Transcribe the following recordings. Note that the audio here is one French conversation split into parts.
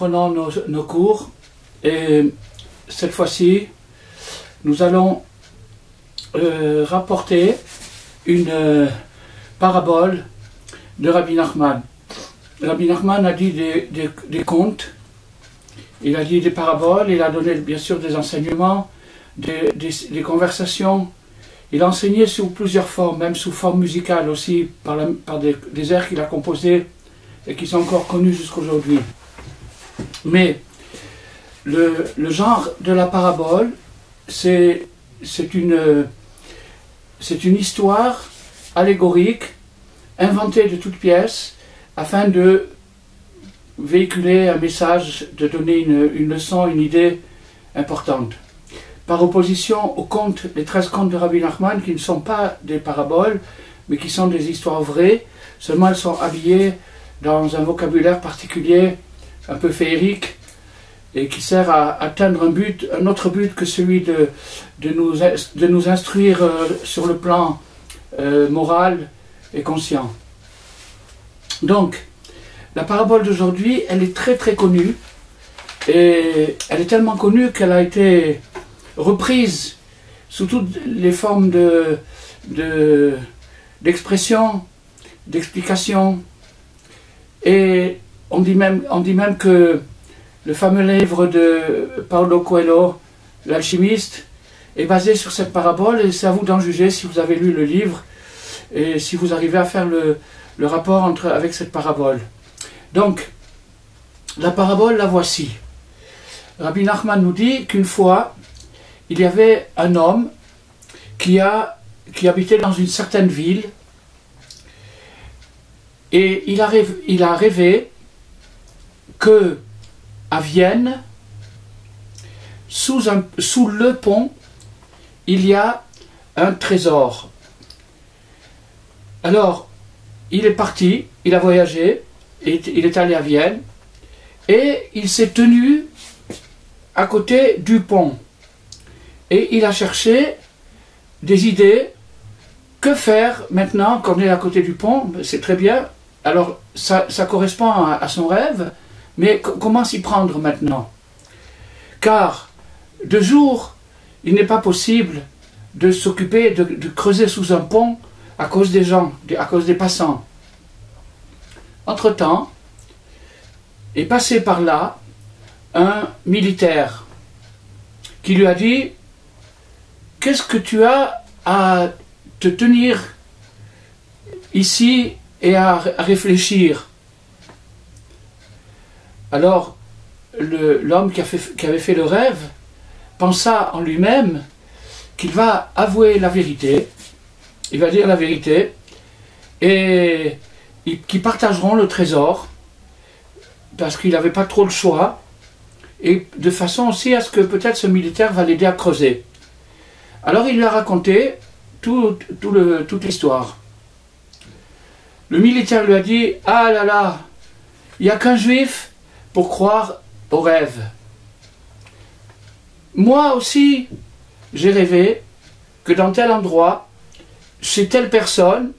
reprenons nos cours et cette fois-ci, nous allons rapporter une parabole de Rabbi Nachman. Rabbi Nachman a dit des contes, il a dit des paraboles, il a donné bien sûr des enseignements, des conversations. Il a enseigné sous plusieurs formes, même sous forme musicale aussi, par des airs qu'il a composés et qui sont encore connus jusqu'aujourd'hui. Mais le genre de la parabole, c'est une histoire allégorique, inventée de toutes pièces, afin de véhiculer un message, de donner une leçon, une idée importante. Par opposition aux contes, les 13 contes de Rabbi Nachman, qui ne sont pas des paraboles, mais qui sont des histoires vraies, seulement elles sont habillées dans un vocabulaire particulier, un peu féerique, et qui sert à atteindre un autre but que celui de nous instruire sur le plan moral et conscient. Donc, la parabole d'aujourd'hui, elle est très très connue, et elle est tellement connue qu'elle a été reprise sous toutes les formes d'expression, d'explication, et on dit même que le fameux livre de Paulo Coelho, l'alchimiste, est basé sur cette parabole, et c'est à vous d'en juger si vous avez lu le livre et si vous arrivez à faire le rapport avec cette parabole. Donc, la parabole, la voici. Rabbi Nachman nous dit qu'une fois, il y avait un homme qui habitait dans une certaine ville, et il a rêvé que à Vienne, sous le pont, il y a un trésor. Alors, il est parti, il a voyagé, il est allé à Vienne, et il s'est tenu à côté du pont. Et il a cherché des idées. Que faire maintenant qu'on est à côté du pont? C'est très bien. Alors, ça correspond à son rêve, mais comment s'y prendre maintenant? Car, de jour, il n'est pas possible de s'occuper de creuser sous un pont à cause des gens, à cause des passants. Entre-temps, est passé par là un militaire qui lui a dit: qu'est-ce que tu as à te tenir ici et à réfléchir? Alors, l'homme qui avait fait le rêve pensa en lui-même qu'il va avouer la vérité, il va dire la vérité, et qu'ils partageront le trésor, parce qu'il n'avait pas trop le choix, et de façon aussi à ce que peut-être ce militaire va l'aider à creuser. Alors il lui a raconté toute l'histoire. Le militaire lui a dit: ah là là, il n'y a qu'un juif pour croire au rêve. Moi aussi, j'ai rêvé que dans tel endroit, chez telle personne,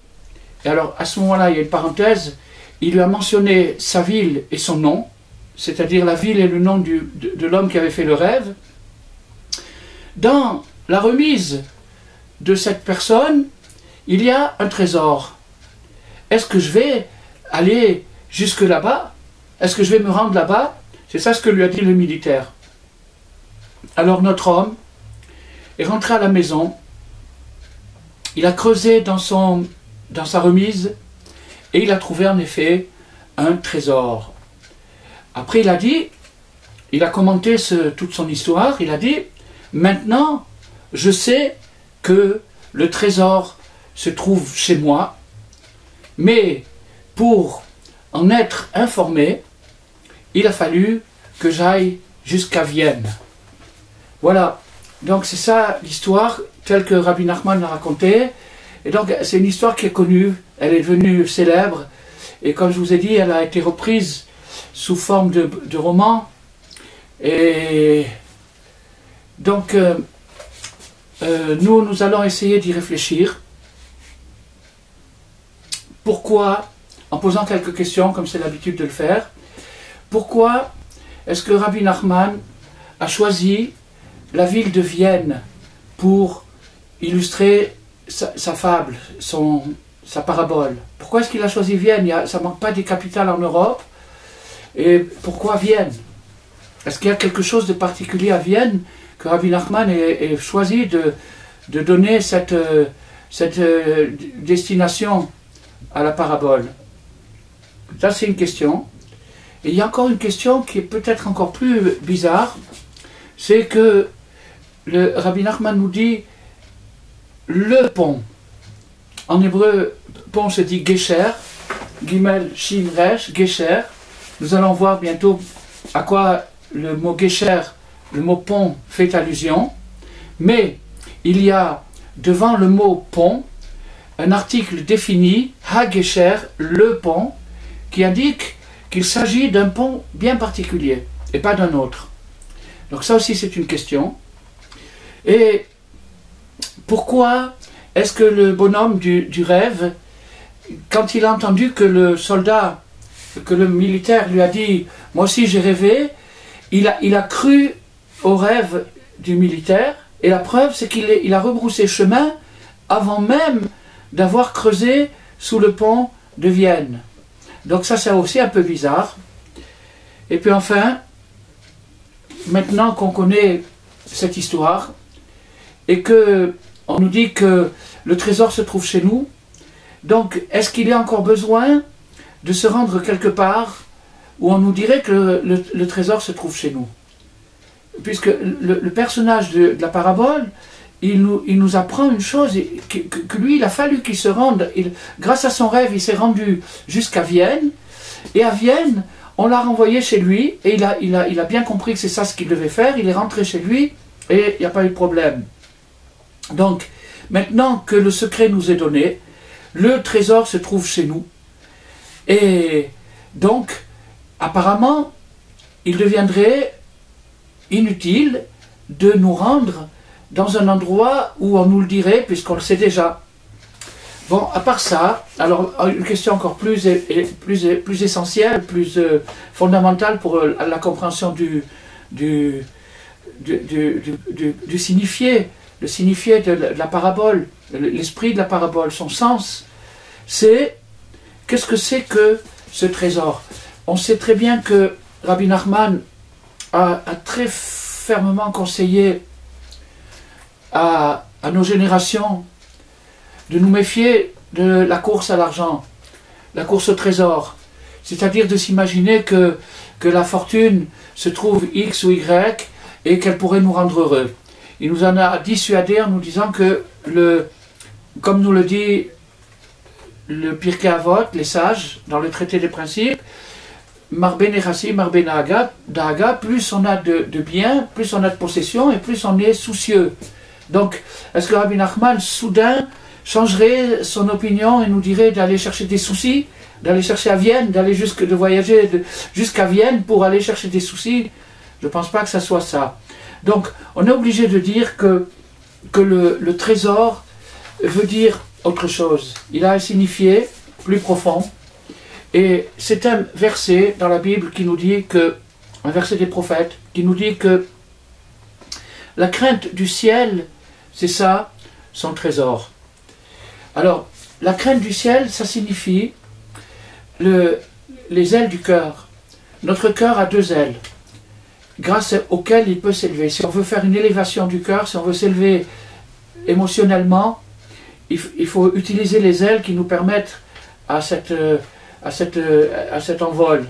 et alors à ce moment-là, il y a une parenthèse, il lui a mentionné sa ville et son nom, c'est-à-dire la ville et le nom de l'homme qui avait fait le rêve. Dans la remise de cette personne, il y a un trésor. Est-ce que je vais aller jusque là-bas? Est-ce que je vais me rendre là-bas? C'est ça ce que lui a dit le militaire. Alors notre homme est rentré à la maison, il a creusé dans sa remise, et il a trouvé en effet un trésor. Après il a commenté toute son histoire, il a dit: maintenant je sais que le trésor se trouve chez moi, mais pour en être informé, il a fallu que j'aille jusqu'à Vienne. Voilà, donc c'est ça l'histoire telle que Rabbi Nachman l'a racontée. Et donc c'est une histoire qui est connue, elle est devenue célèbre, et comme je vous ai dit, elle a été reprise sous forme de roman. Et donc nous allons essayer d'y réfléchir. Pourquoi, en posant quelques questions, comme c'est l'habitude de le faire, pourquoi est-ce que Rabbi Nachman a choisi la ville de Vienne pour illustrer sa fable, sa parabole? Pourquoi est-ce qu'il a choisi Vienne? Ça ne manque pas des capitales en Europe. Et pourquoi Vienne? Est-ce qu'il y a quelque chose de particulier à Vienne que Rabbi Nachman ait choisi de donner cette destination à la parabole? Ça, c'est une question. Et il y a encore une question qui est peut-être encore plus bizarre, c'est que le Rabbi Nachman nous dit le pont. En hébreu, pont se dit Gesher, Gimel, Shin, Resh, Gesher. Nous allons voir bientôt à quoi le mot Gesher, le mot pont, fait allusion. Mais il y a devant le mot pont un article défini, Ha-Gesher, le pont, qui indique qu'il s'agit d'un pont bien particulier et pas d'un autre. Donc ça aussi c'est une question. Et pourquoi est-ce que le bonhomme du rêve, quand il a entendu que le soldat, que le militaire lui a dit « moi aussi j'ai rêvé », il a cru au rêve du militaire, et la preuve c'est qu'il a rebroussé chemin avant même d'avoir creusé sous le pont de Vienne. Donc ça c'est aussi un peu bizarre. Et puis enfin, maintenant qu'on connaît cette histoire, et que on nous dit que le trésor se trouve chez nous, donc est-ce qu'il y a encore besoin de se rendre quelque part où on nous dirait que le trésor se trouve chez nous? Puisque le personnage de la parabole, il nous apprend une chose, que lui, il a fallu qu'il se rende, grâce à son rêve, il s'est rendu jusqu'à Vienne, et à Vienne, on l'a renvoyé chez lui, et il a bien compris que c'est ça ce qu'il devait faire, il est rentré chez lui, et il n'y a pas eu de problème. Donc, maintenant que le secret nous est donné, le trésor se trouve chez nous, et donc, apparemment, il deviendrait inutile de nous rendre dans un endroit où on nous le dirait, puisqu'on le sait déjà. Bon, à part ça, alors une question encore plus essentielle, plus fondamentale pour la compréhension du signifié, le signifié de la parabole, l'esprit de la parabole, son sens, c'est qu'est-ce que c'est que ce trésor? On sait très bien que Rabbi Nachman a très fermement conseillé à nos générations de nous méfier de la course à l'argent, la course au trésor, c'est-à-dire de s'imaginer que la fortune se trouve X ou Y et qu'elle pourrait nous rendre heureux. Il nous en a dissuadé en nous disant que, comme nous le dit le Pirkei Avot, les sages, dans le traité des principes, Marbe Nechassim, Marbe Dahaga, plus on a de biens, plus on a de possessions et plus on est soucieux. Donc, est-ce que Rabbi Nachman, soudain, changerait son opinion et nous dirait d'aller chercher des soucis, d'aller chercher à Vienne, de voyager jusqu'à Vienne pour aller chercher des soucis? Je ne pense pas que ça soit ça. Donc, on est obligé de dire que le trésor veut dire autre chose. Il a un signifié plus profond. Et c'est un verset dans la Bible qui nous dit que, un verset des prophètes, qui nous dit que la crainte du ciel, c'est ça, son trésor. Alors, la crainte du ciel, ça signifie les ailes du cœur. Notre cœur a deux ailes, grâce auxquelles il peut s'élever. Si on veut faire une élévation du cœur, si on veut s'élever émotionnellement, il faut utiliser les ailes qui nous permettent à cet envol.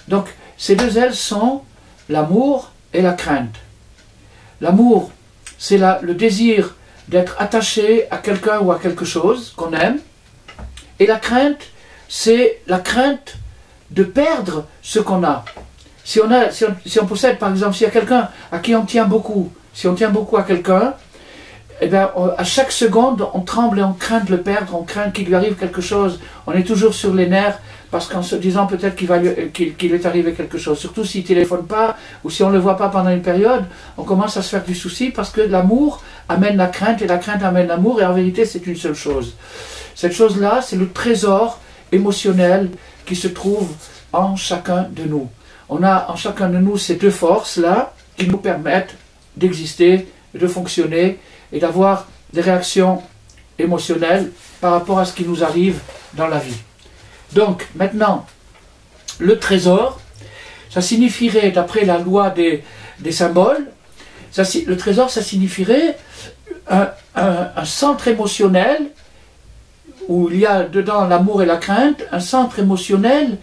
Donc, ces deux ailes sont l'amour et la crainte. L'amour, c'est le désir d'être attaché à quelqu'un ou à quelque chose qu'on aime. Et la crainte, c'est la crainte de perdre ce qu'on a. Si on possède, par exemple, s'il y a quelqu'un à qui on tient beaucoup, si on tient beaucoup à quelqu'un, eh bien, à chaque seconde, on tremble et on craint de le perdre, on craint qu'il lui arrive quelque chose. On est toujours sur les nerfs parce qu'en se disant peut-être qu'il est arrivé quelque chose. Surtout s'il ne téléphone pas ou si on ne le voit pas pendant une période, on commence à se faire du souci parce que l'amour amène la crainte et la crainte amène l'amour et en vérité c'est une seule chose. Cette chose-là, c'est le trésor émotionnel qui se trouve en chacun de nous. On a en chacun de nous ces deux forces-là qui nous permettent d'exister, de fonctionner et d'avoir des réactions émotionnelles par rapport à ce qui nous arrive dans la vie. Donc, maintenant, le trésor, ça signifierait, d'après la loi des symboles, le trésor, ça signifierait un centre émotionnel où il y a dedans l'amour et la crainte, un centre émotionnel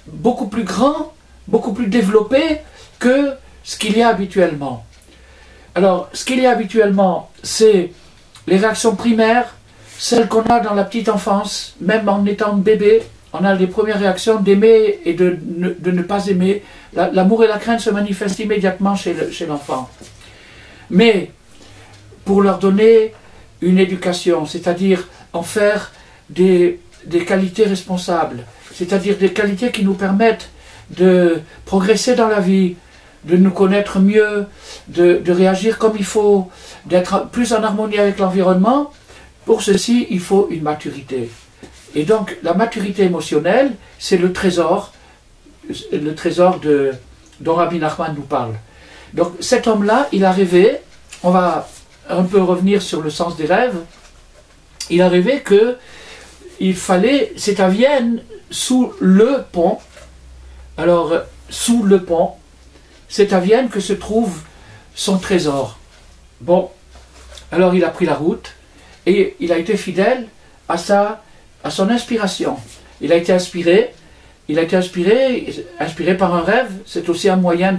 beaucoup plus grand, beaucoup plus développé que ce qu'il y a habituellement. Alors, ce qu'il y a habituellement, c'est les réactions primaires, celles qu'on a dans la petite enfance, même en étant bébé, on a les premières réactions d'aimer et de ne pas aimer. L'amour et la crainte se manifestent immédiatement chez l'enfant. Mais, pour leur donner une éducation, c'est-à-dire en faire des qualités responsables, c'est-à-dire des qualités qui nous permettent de progresser dans la vie, de nous connaître mieux, de réagir comme il faut, d'être plus en harmonie avec l'environnement. Pour ceci, il faut une maturité. Et donc, la maturité émotionnelle, c'est le trésor dont Rabbi Nachman nous parle. Donc, cet homme-là, il a rêvé, on va un peu revenir sur le sens des rêves, il a rêvé qu'il fallait, c'est à Vienne, sous le pont, alors, sous le pont, c'est à Vienne que se trouve son trésor. Bon, alors il a pris la route, et il a été fidèle à son inspiration. Il a été inspiré par un rêve, c'est aussi un moyen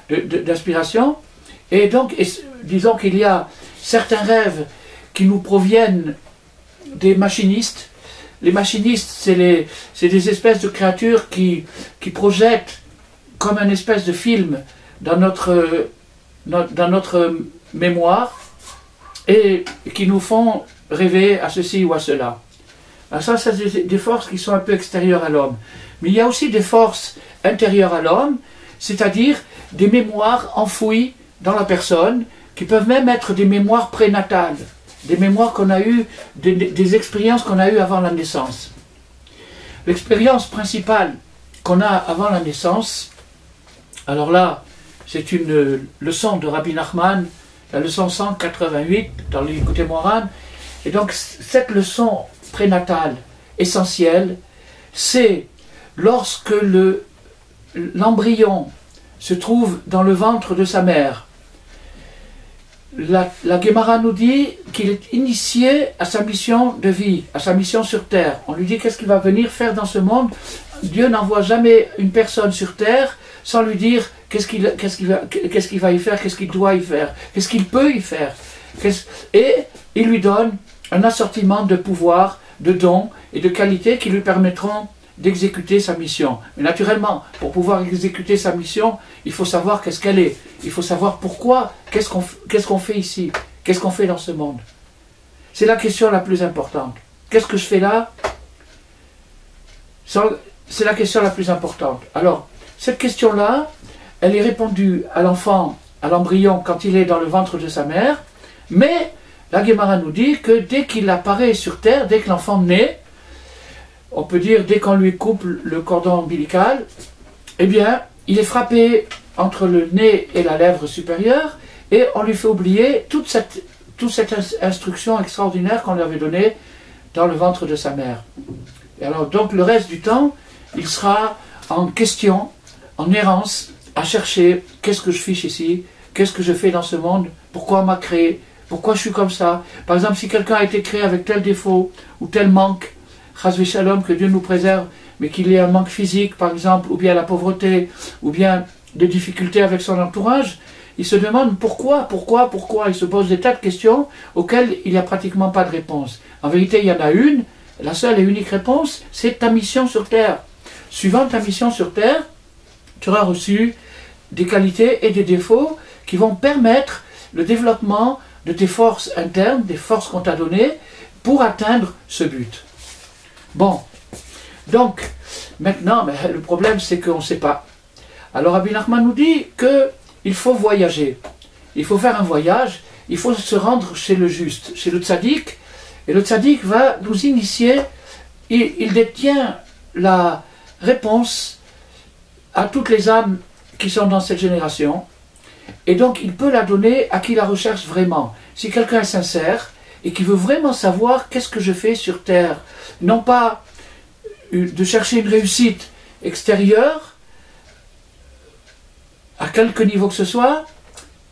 d'inspiration. Et donc, disons qu'il y a certains rêves qui nous proviennent des machinistes. Les machinistes, c'est des espèces de créatures qui projettent comme un espèce de film dans notre mémoire et qui nous font rêver à ceci ou à cela. Alors ça, c'est des forces qui sont un peu extérieures à l'homme. Mais il y a aussi des forces intérieures à l'homme, c'est-à-dire des mémoires enfouies dans la personne, qui peuvent même être des mémoires prénatales, des mémoires qu'on a eues, des expériences qu'on a eues avant la naissance. L'expérience principale qu'on a avant la naissance, alors là, c'est une leçon de Rabbi Nachman, la leçon 188 dans l'Likutei Moharan. Et donc, cette leçon prénatale essentielle, c'est lorsque l'embryon se trouve dans le ventre de sa mère. La Gemara nous dit qu'il est initié à sa mission de vie, à sa mission sur terre. On lui dit qu'est-ce qu'il va venir faire dans ce monde. Dieu n'envoie jamais une personne sur terre sans lui dire qu'est-ce qu'il va y faire, qu'est-ce qu'il doit y faire, qu'est-ce qu'il peut y faire. Et il lui donne un assortiment de pouvoirs, de dons et de qualités qui lui permettront d'exécuter sa mission. Mais naturellement, pour pouvoir exécuter sa mission, il faut savoir qu'est-ce qu'elle est. Il faut savoir pourquoi, qu'est-ce qu'on fait ici, qu'est-ce qu'on fait dans ce monde. C'est la question la plus importante. Qu'est-ce que je fais là? C'est la question la plus importante. Alors, cette question-là, elle est répondue à l'enfant, à l'embryon, quand il est dans le ventre de sa mère, mais la Gemara nous dit que dès qu'il apparaît sur terre, dès que l'enfant naît, on peut dire dès qu'on lui coupe le cordon ombilical, eh bien, il est frappé entre le nez et la lèvre supérieure, et on lui fait oublier toute cette instruction extraordinaire qu'on lui avait donnée dans le ventre de sa mère. Et alors, donc, le reste du temps, il sera en question, en errance, à chercher qu'est-ce que je fiche ici, qu'est-ce que je fais dans ce monde, pourquoi on m'a créé, pourquoi je suis comme ça. Par exemple, si quelqu'un a été créé avec tel défaut ou tel manque, Chas v'Shalom, que Dieu nous préserve, mais qu'il ait un manque physique, par exemple, ou bien la pauvreté, ou bien des difficultés avec son entourage, il se demande pourquoi. Il se pose des tas de questions auxquelles il n'y a pratiquement pas de réponse. En vérité, il y en a une, la seule et unique réponse, c'est ta mission sur Terre. Suivant ta mission sur Terre, tu auras reçu des qualités et des défauts qui vont permettre le développement de tes forces internes, des forces qu'on t'a données, pour atteindre ce but. Bon, donc, maintenant, le problème c'est qu'on ne sait pas. Alors Rabbi Nachman nous dit qu'il faut voyager. Il faut faire un voyage, il faut se rendre chez le juste, chez le tzaddik, et le tzaddik va nous initier, il détient la réponse à toutes les âmes qui sont dans cette génération, et donc il peut la donner à qui la recherche vraiment. Si quelqu'un est sincère et qui veut vraiment savoir qu'est-ce que je fais sur terre, non pas de chercher une réussite extérieure, à quelque niveau que ce soit,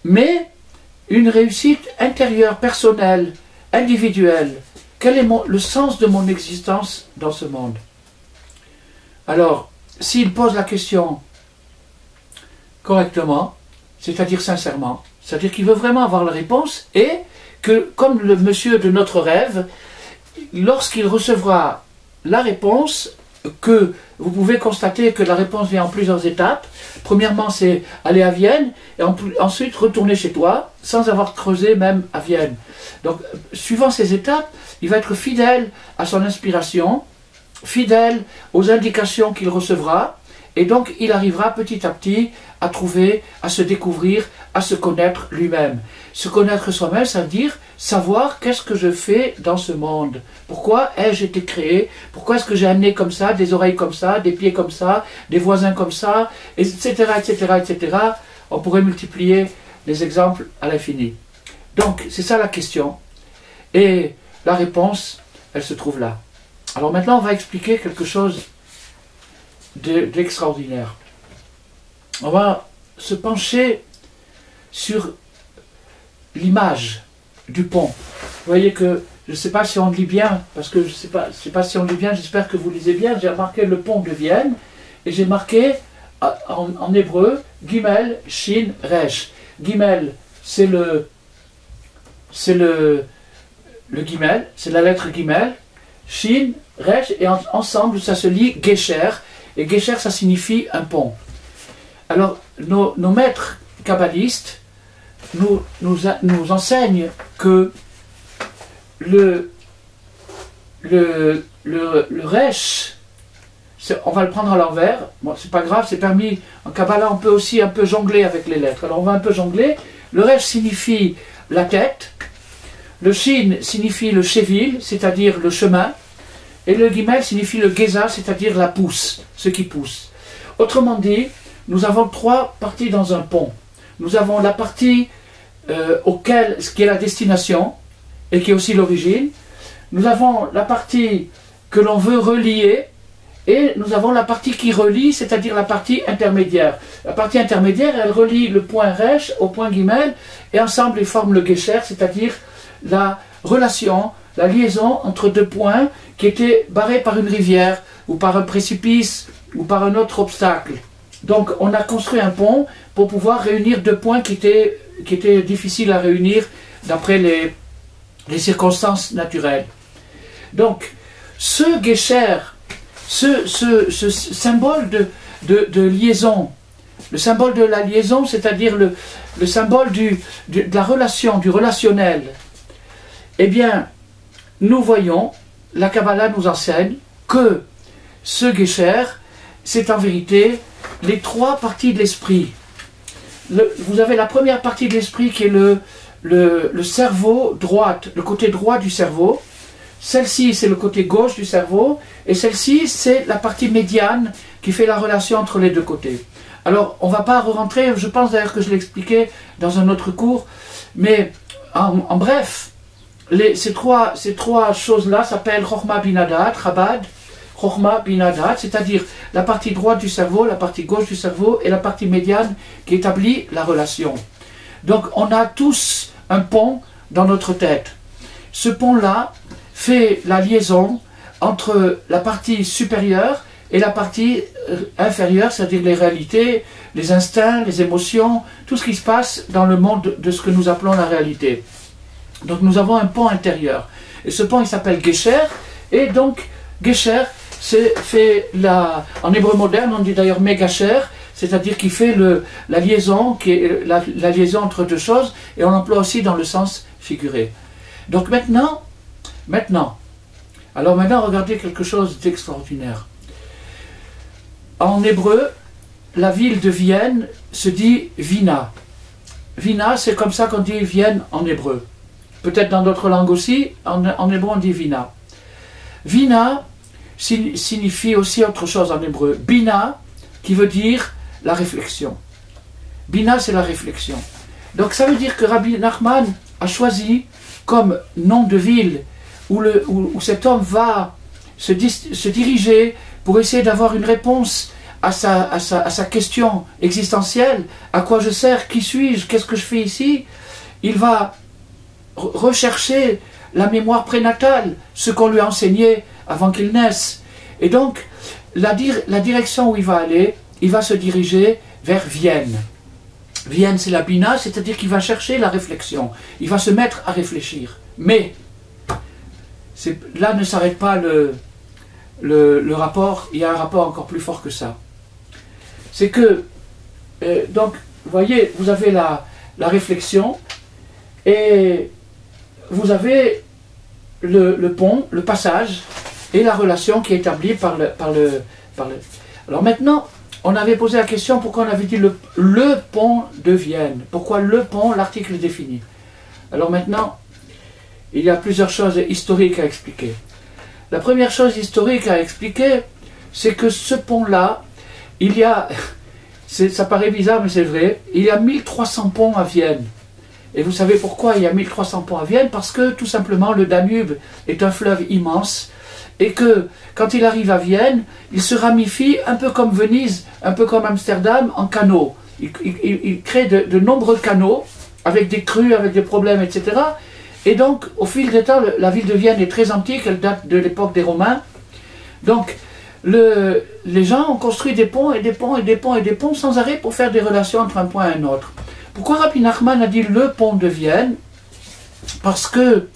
mais une réussite intérieure, personnelle, individuelle. Quel est le sens de mon existence dans ce monde? Alors, s'il pose la question correctement, c'est-à-dire sincèrement, c'est-à-dire qu'il veut vraiment avoir la réponse, et que, comme le monsieur de notre rêve, lorsqu'il recevra la réponse, que vous pouvez constater que la réponse vient en plusieurs étapes. Premièrement, c'est aller à Vienne, et ensuite retourner chez toi, sans avoir creusé même à Vienne. Donc, suivant ces étapes, il va être fidèle à son inspiration, fidèle aux indications qu'il recevra, et donc il arrivera petit à petit à trouver, à se découvrir, à se connaître lui-même. Se connaître soi-même, ça veut dire savoir qu'est-ce que je fais dans ce monde. Pourquoi ai-je été créé? Pourquoi est-ce que j'ai un nez comme ça, des oreilles comme ça, des pieds comme ça, des voisins comme ça, etc., etc., etc. On pourrait multiplier les exemples à l'infini. Donc, c'est ça la question. Et la réponse, elle se trouve là. Alors maintenant, on va expliquer quelque chose d'extraordinaire. On va se pencher sur l'image du pont. Vous voyez que, je ne sais pas si on lit bien, parce que je ne sais pas si on lit bien, j'espère que vous lisez bien, j'ai marqué le pont de Vienne, et j'ai marqué en hébreu, Gimel, Shin, Resh. Gimel, c'est le Gimel, c'est la lettre Gimel, Shin, Resh, et ensemble ça se lit Gesher, et Gesher ça signifie un pont. Alors, nos maîtres kabbalistes nous enseignent que le Resh, on va le prendre à l'envers, bon, c'est pas grave, c'est permis, en Kabbalah on peut aussi un peu jongler avec les lettres, alors on va un peu jongler. Le Resh signifie la tête, le Shin signifie le Shevil, c'est-à-dire le chemin, et le Gimel signifie le Geza, c'est-à-dire la pousse, ce qui pousse. Autrement dit, nous avons trois parties dans un pont. Nous avons la partie ce qui est la destination, et qui est aussi l'origine. Nous avons la partie que l'on veut relier, et nous avons la partie qui relie, c'est-à-dire la partie intermédiaire. La partie intermédiaire, elle relie le point Resh au point Gimel, et ensemble ils forment le Gesher, c'est-à-dire la relation, la liaison entre deux points qui étaient barrés par une rivière, ou par un précipice, ou par un autre obstacle. Donc on a construit un pont pour pouvoir réunir deux points qui étaient difficiles à réunir d'après les circonstances naturelles. Donc ce Gesher, ce symbole de liaison, le symbole de la liaison, c'est-à-dire le symbole de la relation, du relationnel, eh bien, nous voyons, la Kabbalah nous enseigne que ce Gesher, c'est en vérité les trois parties de l'esprit. Vous avez la première partie de l'esprit qui est le cerveau droite, le côté droit du cerveau. Celle-ci, c'est le côté gauche du cerveau. Et celle-ci, c'est la partie médiane qui fait la relation entre les deux côtés. Alors, on ne va pas rentrer, je pense d'ailleurs que je l'ai expliqué dans un autre cours, mais en bref, ces trois choses-là s'appellent Chokhmah Binadat, Chabad, Chokhmah Binadat, c'est-à-dire la partie droite du cerveau, la partie gauche du cerveau et la partie médiane qui établit la relation. Donc on a tous un pont dans notre tête. Ce pont-là fait la liaison entre la partie supérieure et la partie inférieure, c'est-à-dire les réalités, les instincts, les émotions, tout ce qui se passe dans le monde de ce que nous appelons la réalité. Donc nous avons un pont intérieur. Et ce pont il s'appelle Gesher, et donc Gesher en hébreu moderne on dit d'ailleurs Megacher, c'est-à-dire qu'il fait la liaison, qui est la liaison entre deux choses, et on l'emploie aussi dans le sens figuré. Donc maintenant, regardez quelque chose d'extraordinaire. En hébreu, la ville de Vienne se dit Vina. Vina, c'est comme ça qu'on dit Vienne en hébreu. Peut-être dans d'autres langues aussi, en hébreu on dit Vina. Vina signifie aussi autre chose en hébreu. Bina, qui veut dire la réflexion. Bina, c'est la réflexion. Donc ça veut dire que Rabbi Nachman a choisi comme nom de ville où cet homme va se diriger pour essayer d'avoir une réponse à sa question existentielle. À quoi je sers? Qui suis-je? Qu'est-ce que je fais ici? Il va rechercher la mémoire prénatale, ce qu'on lui a enseigné avant qu'il naisse. Et donc, la direction où il va aller, il va se diriger vers Vienne. Vienne, c'est la Bina, c'est-à-dire qu'il va chercher la réflexion. Il va se mettre à réfléchir. Mais, là ne s'arrête pas le rapport, il y a un rapport encore plus fort que ça. C'est que, donc, vous voyez, vous avez la réflexion, et vous avez le pont, le passage, et la relation qui est établie par le... Alors maintenant, on avait posé la question pourquoi on avait dit le pont de Vienne. Pourquoi le pont, l'article est défini. Alors maintenant, il y a plusieurs choses historiques à expliquer. La première chose historique à expliquer, c'est que ce pont-là, il y a, ça paraît bizarre mais c'est vrai, il y a 1300 ponts à Vienne. Et vous savez pourquoi il y a 1300 ponts à Vienne? Parce que tout simplement le Danube est un fleuve immense et que quand il arrive à Vienne, il se ramifie un peu comme Venise, un peu comme Amsterdam, en canaux. Il crée de nombreux canaux avec des crues, avec des problèmes, etc. Et donc, au fil des temps, la ville de Vienne est très antique, elle date de l'époque des Romains. Donc, les gens ont construit des ponts et des ponts et des ponts et des ponts sans arrêt pour faire des relations entre un point et un autre. Pourquoi Rabbi Nachman a dit le pont de Vienne? Parce que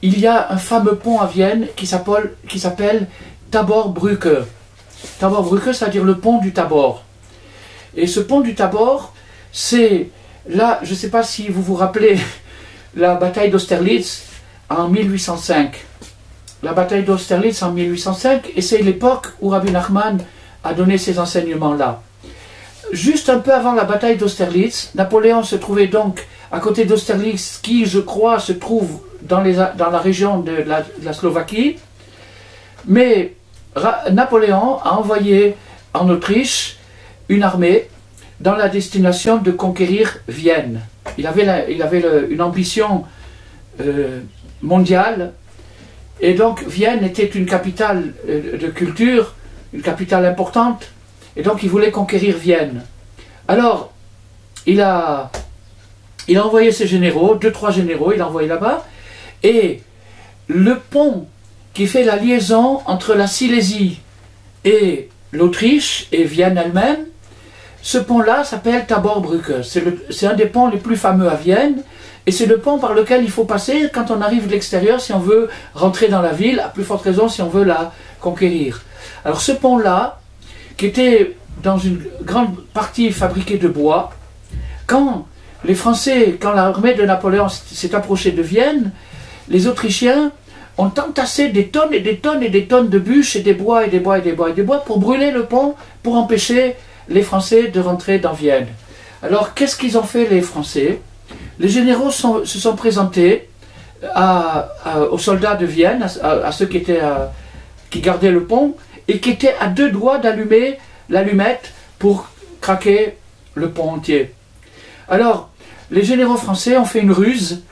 il y a un fameux pont à Vienne qui s'appelle Tabor-Brücke. Tabor-Brücke, c'est-à-dire le pont du Tabor. Et ce pont du Tabor, c'est là, je ne sais pas si vous vous rappelez la bataille d'Austerlitz en 1805. La bataille d'Austerlitz en 1805, et c'est l'époque où Rabbi Nachman a donné ces enseignements-là. Juste un peu avant la bataille d'Austerlitz, Napoléon se trouvait donc à côté d'Austerlitz, qui, je crois, se trouve dans la région de la Slovaquie. Mais Napoléon a envoyé en Autriche une armée dans la destination de conquérir Vienne. Il avait une ambition mondiale, et donc Vienne était une capitale de culture, une capitale importante, et donc il voulait conquérir Vienne. Alors, il a envoyé ses généraux, 2-3 généraux, il a envoyé là-bas, et le pont qui fait la liaison entre la Silésie et l'Autriche et Vienne elle-même, ce pont-là s'appelle Tabor-Brücke. C'est un des ponts les plus fameux à Vienne, et c'est le pont par lequel il faut passer quand on arrive de l'extérieur, si on veut rentrer dans la ville, à plus forte raison si on veut la conquérir. Alors ce pont-là, qui était dans une grande partie fabriqué de bois, quand l'armée de Napoléon s'est approchée de Vienne, les Autrichiens ont entassé des tonnes et des tonnes et des tonnes de bûches et des bois et des bois et des bois et des bois pour brûler le pont, pour empêcher les Français de rentrer dans Vienne. Alors qu'est-ce qu'ils ont fait les Français? Les généraux se sont présentés aux soldats de Vienne, à ceux qui gardaient le pont, et qui étaient à 2 doigts d'allumer l'allumette pour craquer le pont entier. Alors, les généraux français ont fait une ruse,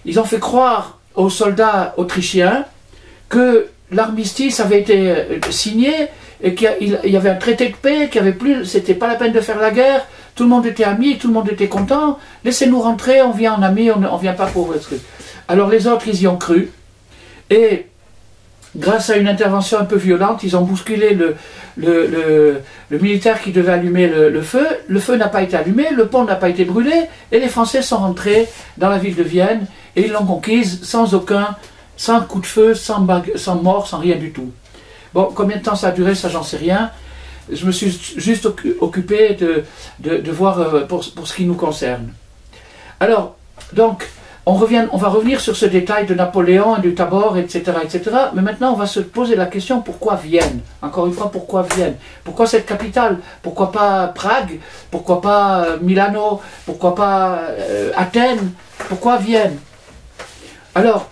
ils ont fait croire aux soldats autrichiens que l'armistice avait été signé et qu'il y avait un traité de paix, c'était pas la peine de faire la guerre, tout le monde était ami, tout le monde était content, laissez-nous rentrer, on vient en ami, on vient pas pour le truc. Alors les autres, ils y ont cru, et grâce à une intervention un peu violente, ils ont bousculé le militaire qui devait allumer le feu n'a pas été allumé, le pont n'a pas été brûlé, et les Français sont rentrés dans la ville de Vienne, et ils l'ont conquise sans coup de feu, sans mort, sans rien du tout. Bon, combien de temps ça a duré, ça j'en sais rien. Je me suis juste occupé de voir pour ce qui nous concerne. Alors, donc, on va revenir sur ce détail de Napoléon et du Tabor, etc., etc. Mais maintenant, on va se poser la question, pourquoi Vienne? Encore une fois, pourquoi Vienne? Pourquoi cette capitale? Pourquoi pas Prague? Pourquoi pas Milano? Pourquoi pas Athènes? Pourquoi Vienne? Alors,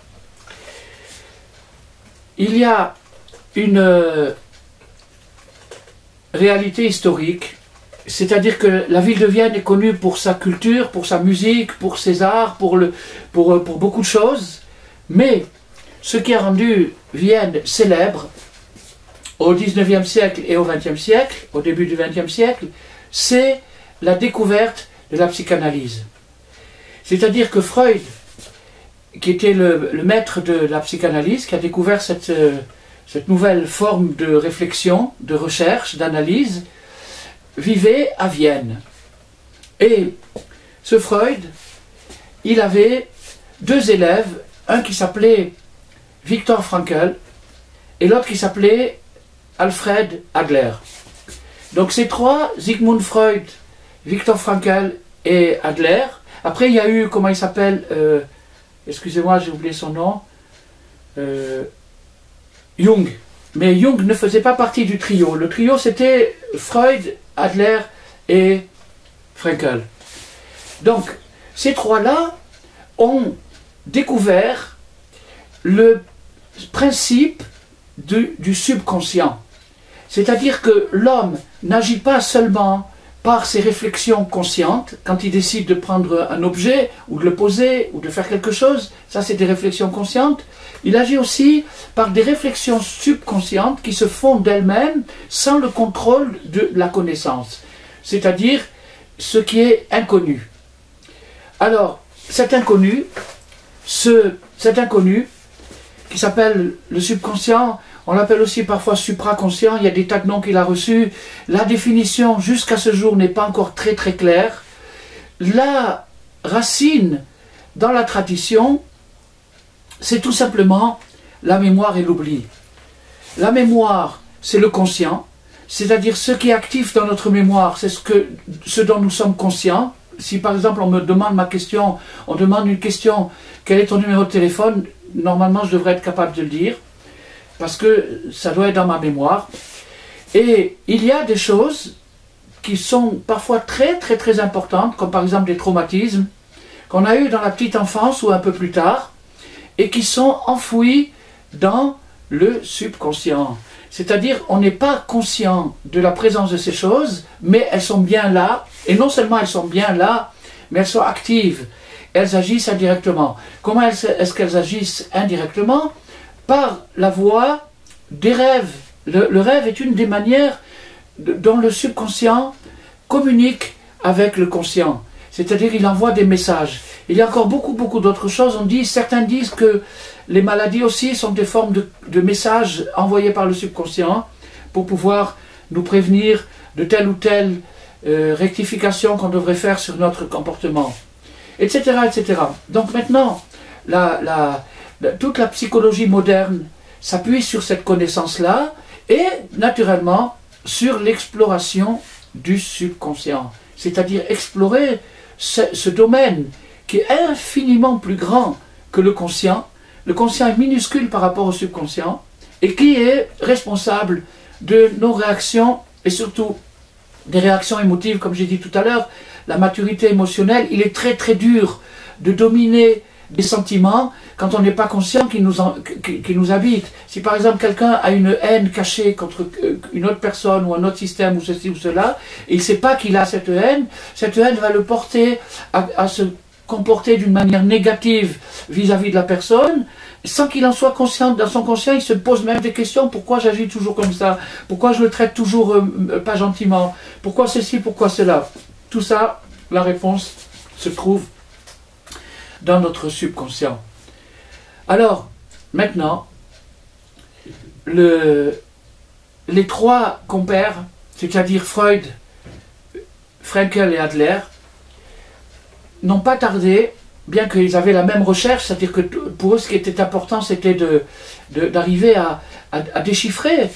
il y a une réalité historique c'est-à-dire que la ville de Vienne est connue pour sa culture, pour sa musique, pour ses arts, pour beaucoup de choses. Mais ce qui a rendu Vienne célèbre au XIXe siècle et au XXe siècle, au début du XXe siècle, c'est la découverte de la psychanalyse. C'est-à-dire que Freud, qui était le maître de la psychanalyse, qui a découvert cette nouvelle forme de réflexion, de recherche, d'analyse, vivait à Vienne. Et ce Freud, il avait deux élèves, un qui s'appelait Viktor Frankl et l'autre qui s'appelait Alfred Adler. Donc ces trois, Sigmund Freud, Viktor Frankl et Adler. Après il y a eu, comment il s'appelle, excusez-moi j'ai oublié son nom, Jung. Mais Jung ne faisait pas partie du trio. Le trio c'était Freud, Adler et Frankl. Donc ces trois-là ont découvert le principe du subconscient. C'est-à-dire que l'homme n'agit pas seulement par ses réflexions conscientes, quand il décide de prendre un objet, ou de le poser, ou de faire quelque chose, ça c'est des réflexions conscientes. Il agit aussi par des réflexions subconscientes qui se font d'elles-mêmes sans le contrôle de la connaissance. C'est-à-dire ce qui est inconnu. Alors, cet inconnu qui s'appelle le subconscient, on l'appelle aussi parfois supraconscient, il y a des tas de noms qu'il a reçus. La définition jusqu'à ce jour n'est pas encore très très claire. La racine dans la tradition, c'est tout simplement la mémoire et l'oubli. La mémoire, c'est le conscient, c'est-à-dire ce qui est actif dans notre mémoire, c'est ce dont nous sommes conscients. Si par exemple on me demande on demande une question, quel est ton numéro de téléphone, normalement je devrais être capable de le dire, parce que ça doit être dans ma mémoire. Et il y a des choses qui sont parfois très très très importantes, comme par exemple des traumatismes qu'on a eu dans la petite enfance ou un peu plus tard, et qui sont enfouis dans le subconscient. C'est-à-dire on n'est pas conscient de la présence de ces choses, mais elles sont bien là, et non seulement elles sont bien là, mais elles sont actives, elles agissent indirectement. Comment est-ce qu'elles agissent indirectement? Par la voie des rêves. Le rêve est une des manières dont le subconscient communique avec le conscient. C'est-à-dire il envoie des messages. Il y a encore beaucoup d'autres choses. Certains disent que les maladies aussi sont des formes de messages envoyés par le subconscient pour pouvoir nous prévenir de telle ou telle rectification qu'on devrait faire sur notre comportement, etc. etc. Donc maintenant, toute la psychologie moderne s'appuie sur cette connaissance-là et naturellement sur l'exploration du subconscient, c'est-à-dire explorer ce domaine qui est infiniment plus grand que le conscient. Le conscient est minuscule par rapport au subconscient et qui est responsable de nos réactions et surtout des réactions émotives, comme j'ai dit tout à l'heure. La maturité émotionnelle, il est très très dur de dominer des sentiments quand on n'est pas conscient qu'ils nous habitent. Si par exemple quelqu'un a une haine cachée contre une autre personne ou un autre système ou ceci ou cela, et il ne sait pas qu'il a cette haine va le porter à se comporter d'une manière négative vis-à-vis de la personne, sans qu'il en soit conscient. Dans son conscient, il se pose même des questions. Pourquoi j'agis toujours comme ça? Pourquoi je le traite toujours pas gentiment? Pourquoi ceci? Pourquoi cela? Tout ça, la réponse se trouve dans notre subconscient. Alors, maintenant, les trois compères, c'est-à-dire Freud, Frankl et Adler, n'ont pas tardé, bien qu'ils avaient la même recherche, c'est-à-dire que pour eux ce qui était important c'était d'arriver à déchiffrer,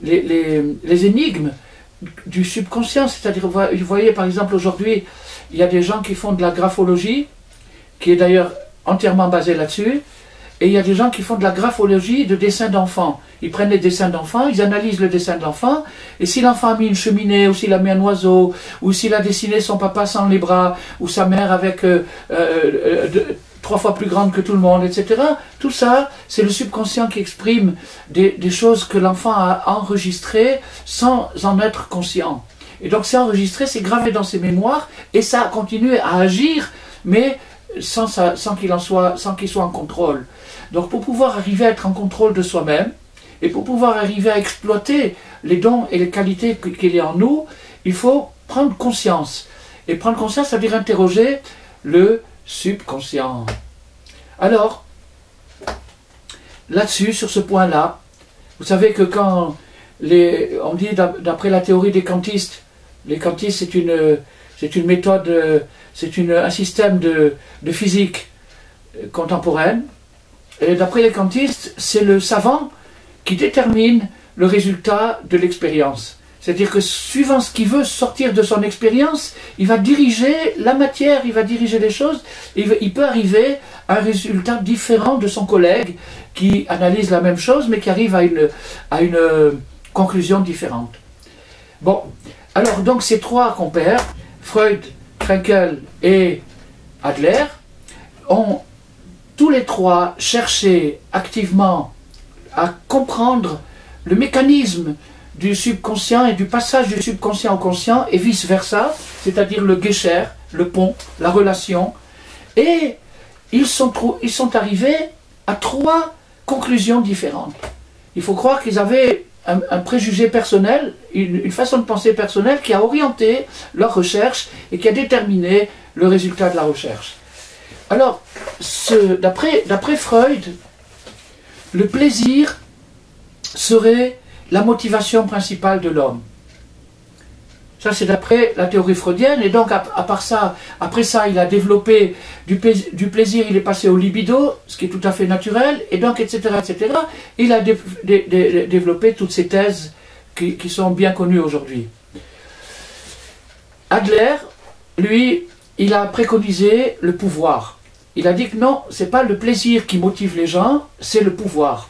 les énigmes du subconscient. C'est-à-dire, vous voyez par exemple aujourd'hui, il y a des gens qui font de la graphologie, qui est d'ailleurs entièrement basée là-dessus, et il y a des gens qui font de la graphologie de dessins d'enfants. Ils prennent les dessins d'enfants, ils analysent le dessin de l'enfant, et si l'enfant a mis une cheminée, ou s'il a mis un oiseau, ou s'il a dessiné son papa sans les bras, ou sa mère avec 3 fois plus grande que tout le monde, etc. Tout ça, c'est le subconscient qui exprime des choses que l'enfant a enregistrées sans en être conscient. Et donc c'est enregistré, c'est gravé dans ses mémoires, et ça continue à agir, mais sans qu'il soit en contrôle. Donc pour pouvoir arriver à être en contrôle de soi-même, et pour pouvoir arriver à exploiter les dons et les qualités qu'il y a en nous, il faut prendre conscience. Et prendre conscience, ça veut dire interroger le subconscient. Alors, là-dessus, sur ce point-là, vous savez que quand on dit d'après la théorie des kantistes, les kantistes c'est une méthode, un système de physique contemporaine, et d'après les kantistes, c'est le savant qui détermine le résultat de l'expérience. C'est-à-dire que suivant ce qu'il veut sortir de son expérience, il va diriger la matière, il va diriger les choses, il peut arriver à un résultat différent de son collègue qui analyse la même chose, mais qui arrive à une conclusion différente. Bon, alors donc ces trois compères, Freud, Fraenkel et Adler, ont tous les trois cherché activement à comprendre le mécanisme du subconscient et du passage du subconscient au conscient et vice-versa, c'est-à-dire le guécher, le pont, la relation. Et ils sont arrivés à 3 conclusions différentes. Il faut croire qu'ils avaient un préjugé personnel, une façon de penser personnelle qui a orienté leur recherche et qui a déterminé le résultat de la recherche. Alors, d'après Freud, le plaisir serait la motivation principale de l'homme. Ça, c'est d'après la théorie freudienne, et donc après ça, il a développé du plaisir, il est passé au libido, ce qui est tout à fait naturel, et donc, etc., etc. Il a développé toutes ces thèses qui sont bien connues aujourd'hui. Adler, lui, il a préconisé le pouvoir. Il a dit que non, c'est pas le plaisir qui motive les gens, c'est le pouvoir.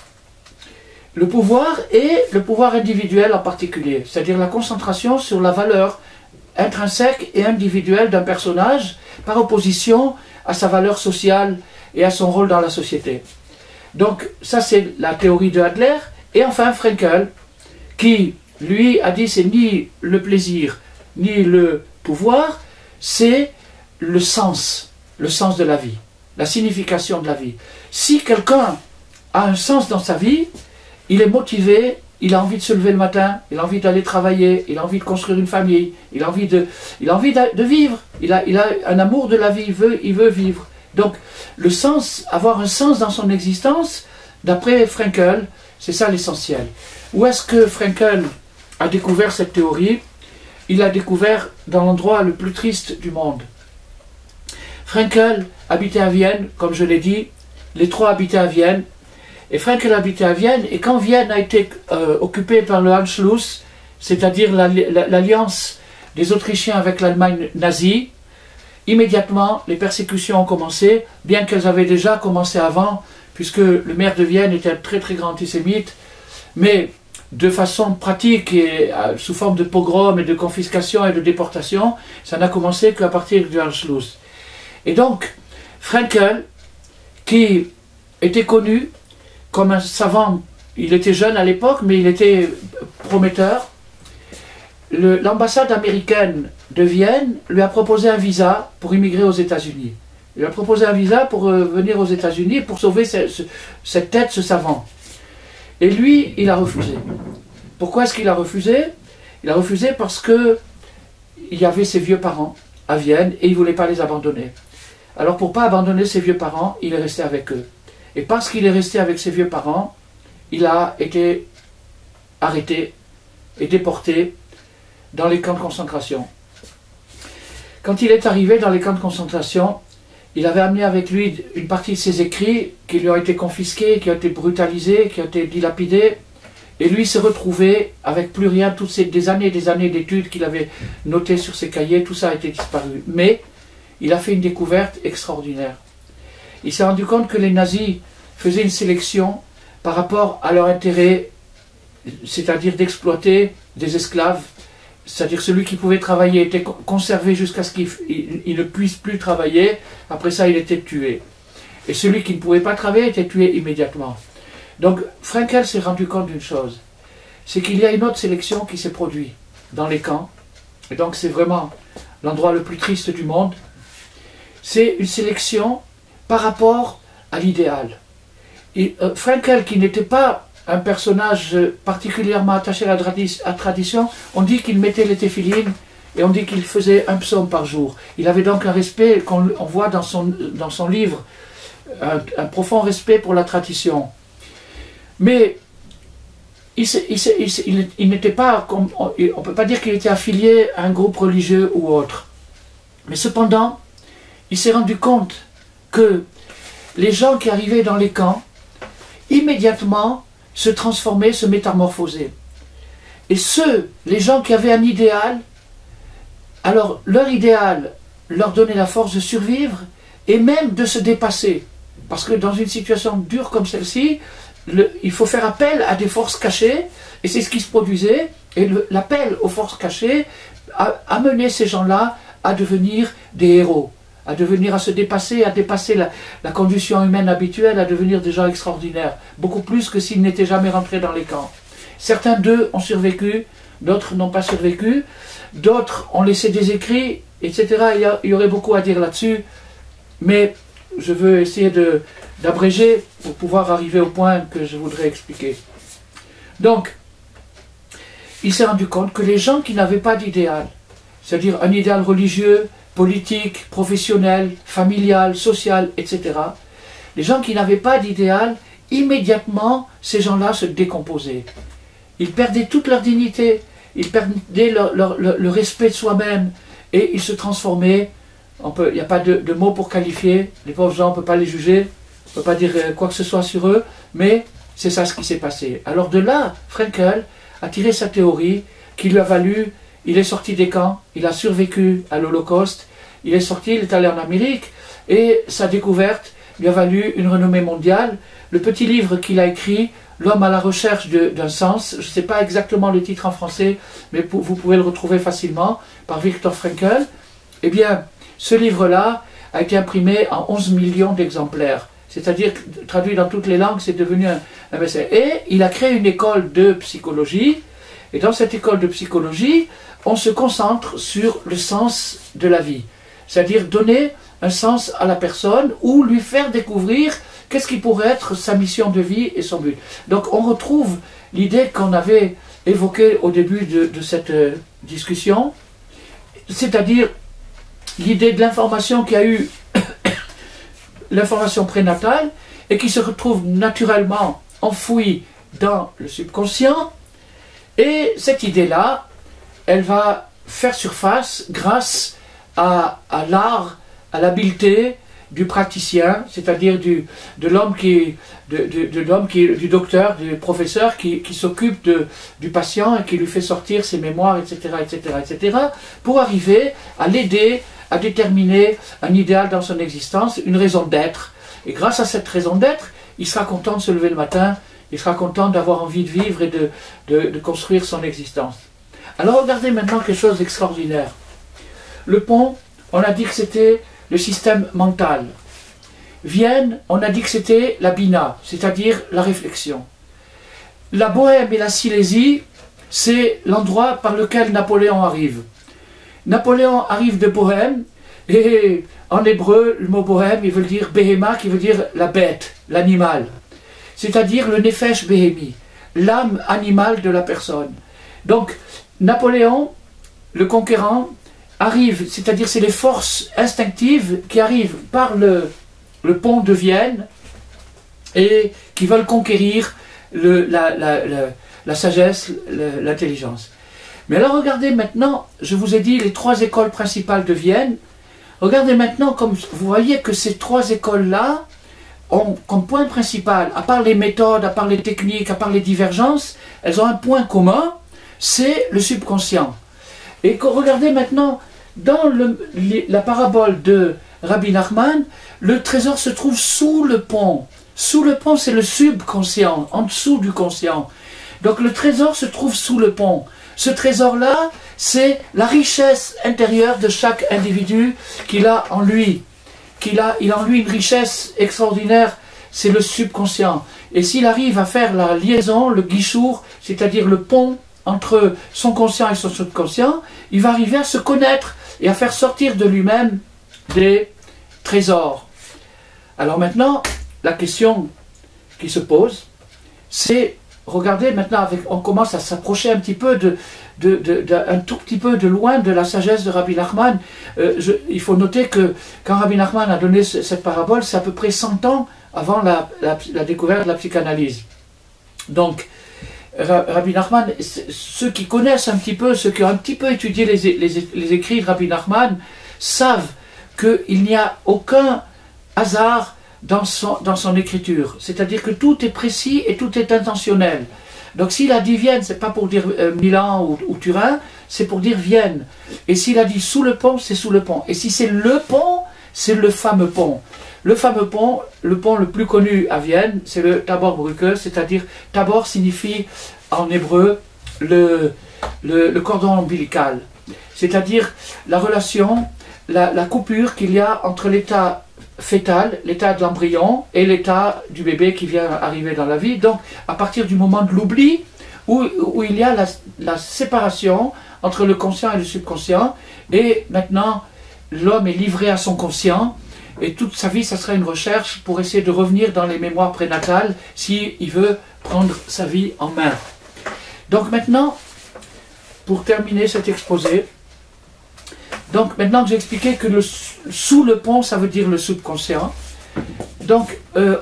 Le pouvoir et le pouvoir individuel en particulier, c'est-à-dire la concentration sur la valeur intrinsèque et individuelle d'un personnage par opposition à sa valeur sociale et à son rôle dans la société. Donc ça c'est la théorie de Adler. Et enfin Fraenkel, qui lui a dit c'est ni le plaisir ni le pouvoir, c'est le sens de la vie, la signification de la vie. Si quelqu'un a un sens dans sa vie, il est motivé, il a envie de se lever le matin, il a envie d'aller travailler, il a envie de construire une famille, il a envie de vivre, il a un amour de la vie, il veut vivre. Donc, le sens, avoir un sens dans son existence, d'après Fraenkel, c'est ça l'essentiel. Où est-ce que Fraenkel a découvert cette théorie? Il l'a découvert dans l'endroit le plus triste du monde. Fraenkel habitait à Vienne, comme je l'ai dit, les trois habitaient à Vienne, et Fraenkel habitait à Vienne, et quand Vienne a été occupée par le Anschluss, c'est-à-dire l'alliance des Autrichiens avec l'Allemagne nazie, immédiatement les persécutions ont commencé, bien qu'elles avaient déjà commencé avant, puisque le maire de Vienne était un très très grand antisémite, mais de façon pratique et sous forme de pogrom et de confiscation et de déportation, ça n'a commencé qu'à partir du Anschluss. Et donc, Fraenkel, qui était connu comme un savant, il était jeune à l'époque, mais il était prometteur. L'ambassade américaine de Vienne lui a proposé un visa pour immigrer aux États-Unis. Il lui a proposé un visa pour venir aux États-Unis pour sauver cette tête, ce savant. Et lui, il a refusé. Pourquoi est-ce qu'il a refusé? Il a refusé parce que il y avait ses vieux parents à Vienne et il ne voulait pas les abandonner. Alors pour ne pas abandonner ses vieux parents, il est resté avec eux. Et parce qu'il est resté avec ses vieux parents, il a été arrêté et déporté dans les camps de concentration. Quand il est arrivé dans les camps de concentration, il avait amené avec lui une partie de ses écrits qui lui ont été confisqués, qui ont été brutalisés, qui ont été dilapidés. Et lui s'est retrouvé avec plus rien, des années d'études qu'il avait notées sur ses cahiers, tout ça a été disparu. Mais il a fait une découverte extraordinaire. Il s'est rendu compte que les nazis faisaient une sélection par rapport à leur intérêt, c'est-à-dire d'exploiter des esclaves, c'est-à-dire celui qui pouvait travailler était conservé jusqu'à ce qu'il ne puisse plus travailler, après ça il était tué. Et celui qui ne pouvait pas travailler était tué immédiatement. Donc Frenkel s'est rendu compte d'une chose, c'est qu'il y a une autre sélection qui s'est produite dans les camps, et donc c'est vraiment l'endroit le plus triste du monde. C'est une sélection par rapport à l'idéal. Frenkel, qui n'était pas un personnage particulièrement attaché à la tradition, on dit qu'il mettait les téphilines et on dit qu'il faisait un psaume par jour. Il avait donc un respect qu'on voit dans son livre, un profond respect pour la tradition. Mais il n'était pas, on ne peut pas dire qu'il était affilié à un groupe religieux ou autre. Mais cependant, il s'est rendu compte que les gens qui arrivaient dans les camps, immédiatement, se transformaient, se métamorphosaient. Et les gens qui avaient un idéal, alors leur idéal leur donnait la force de survivre et même de se dépasser. Parce que dans une situation dure comme celle-ci, il faut faire appel à des forces cachées, et c'est ce qui se produisait, et l'appel aux forces cachées a amené ces gens-là à devenir des héros, à se dépasser, à dépasser la condition humaine habituelle, à devenir des gens extraordinaires, beaucoup plus que s'ils n'étaient jamais rentrés dans les camps. Certains d'eux ont survécu, d'autres n'ont pas survécu, d'autres ont laissé des écrits, etc. Il y aurait beaucoup à dire là-dessus, mais je veux essayer d'abréger pour pouvoir arriver au point que je voudrais expliquer. Donc, il s'est rendu compte que les gens qui n'avaient pas d'idéal, c'est-à-dire un idéal religieux, politique, professionnel, familial, social, etc., les gens qui n'avaient pas d'idéal, immédiatement, ces gens-là se décomposaient. Ils perdaient toute leur dignité, ils perdaient le respect de soi-même, et ils se transformaient. Il n'y a pas de mots pour qualifier, les pauvres gens, on ne peut pas les juger, on ne peut pas dire quoi que ce soit sur eux, mais c'est ça ce qui s'est passé. Alors de là, Frenkel a tiré sa théorie qui lui a valu, il est sorti des camps, il a survécu à l'Holocauste, il est sorti, il est allé en Amérique, et sa découverte lui a valu une renommée mondiale. Le petit livre qu'il a écrit, L'homme à la recherche d'un sens, je ne sais pas exactement le titre en français, mais vous pouvez le retrouver facilement, par Viktor Frankl. Eh bien, ce livre-là a été imprimé en 11 millions d'exemplaires, c'est-à-dire traduit dans toutes les langues, c'est devenu un best-seller. Et il a créé une école de psychologie, et dans cette école de psychologie, on se concentre sur le sens de la vie, c'est-à-dire donner un sens à la personne ou lui faire découvrir qu'est-ce qui pourrait être sa mission de vie et son but. Donc on retrouve l'idée qu'on avait évoquée au début de cette discussion, c'est-à-dire l'idée de l'information qui a eu l'information prénatale et qui se retrouve naturellement enfouie dans le subconscient, et cette idée-là, elle va faire surface grâce à l'art, à l'habileté du praticien, c'est-à-dire du docteur, du professeur qui s'occupe du patient et qui lui fait sortir ses mémoires, etc., pour arriver à l'aider à déterminer un idéal dans son existence, une raison d'être. Et grâce à cette raison d'être, il sera content de se lever le matin, il sera content d'avoir envie de vivre et de construire son existence. Alors regardez maintenant quelque chose d'extraordinaire. Le pont, on a dit que c'était le système mental. Vienne, on a dit que c'était la bina, c'est-à-dire la réflexion. La Bohème et la Silésie, c'est l'endroit par lequel Napoléon arrive. Napoléon arrive de Bohème, et en hébreu, le mot Bohème, il veut dire Behema, qui veut dire la bête, l'animal. C'est-à-dire le Nefesh Behemi, l'âme animale de la personne. Donc, Napoléon, le conquérant, arrive, c'est-à-dire c'est les forces instinctives qui arrivent par le pont de Vienne et qui veulent conquérir la sagesse, l'intelligence. Mais alors regardez maintenant, je vous ai dit les trois écoles principales de Vienne. Regardez maintenant, comme vous voyez que ces trois écoles-là ont comme point principal, à part les méthodes, à part les techniques, à part les divergences, elles ont un point commun, c'est le subconscient. Et regardez maintenant, dans la parabole de Rabbi Nachman, le trésor se trouve sous le pont. Sous le pont, c'est le subconscient, en dessous du conscient. Donc le trésor se trouve sous le pont. Ce trésor-là, c'est la richesse intérieure de chaque individu qu'il a en lui. il a en lui une richesse extraordinaire, c'est le subconscient. Et s'il arrive à faire la liaison, le guichour, c'est-à-dire le pont entre son conscient et son subconscient, il va arriver à se connaître et à faire sortir de lui-même des trésors. Alors maintenant, la question qui se pose, c'est, regardez maintenant, on commence à s'approcher un petit peu un tout petit peu de loin de la sagesse de Rabbi Nachman. Il faut noter que quand Rabbi Nachman a donné cette parabole, c'est à peu près 100 ans avant la découverte de la psychanalyse. Donc, Rabbi Nachman, ceux qui connaissent un petit peu, ceux qui ont un petit peu étudié les écrits de Rabbi Nachman, savent qu'il n'y a aucun hasard dans son écriture. C'est-à-dire que tout est précis et tout est intentionnel. Donc s'il a dit Vienne, c'est pas pour dire Milan ou Turin, c'est pour dire Vienne. Et s'il a dit sous le pont, c'est sous le pont. Et si c'est le pont, c'est le fameux pont. Le fameux pont, le pont le plus connu à Vienne, c'est le Tabor-Brücke, c'est-à-dire Tabor signifie en hébreu le cordon ombilical. C'est-à-dire la relation, la coupure qu'il y a entre l'état fœtal, l'état de l'embryon et l'état du bébé qui vient arriver dans la vie. Donc à partir du moment de l'oubli, où il y a la séparation entre le conscient et le subconscient, et maintenant l'homme est livré à son conscient, et toute sa vie ça sera une recherche pour essayer de revenir dans les mémoires prénatales s'il veut prendre sa vie en main. Donc maintenant, pour terminer cet exposé, donc maintenant que j'ai expliqué que sous le pont, ça veut dire le subconscient, donc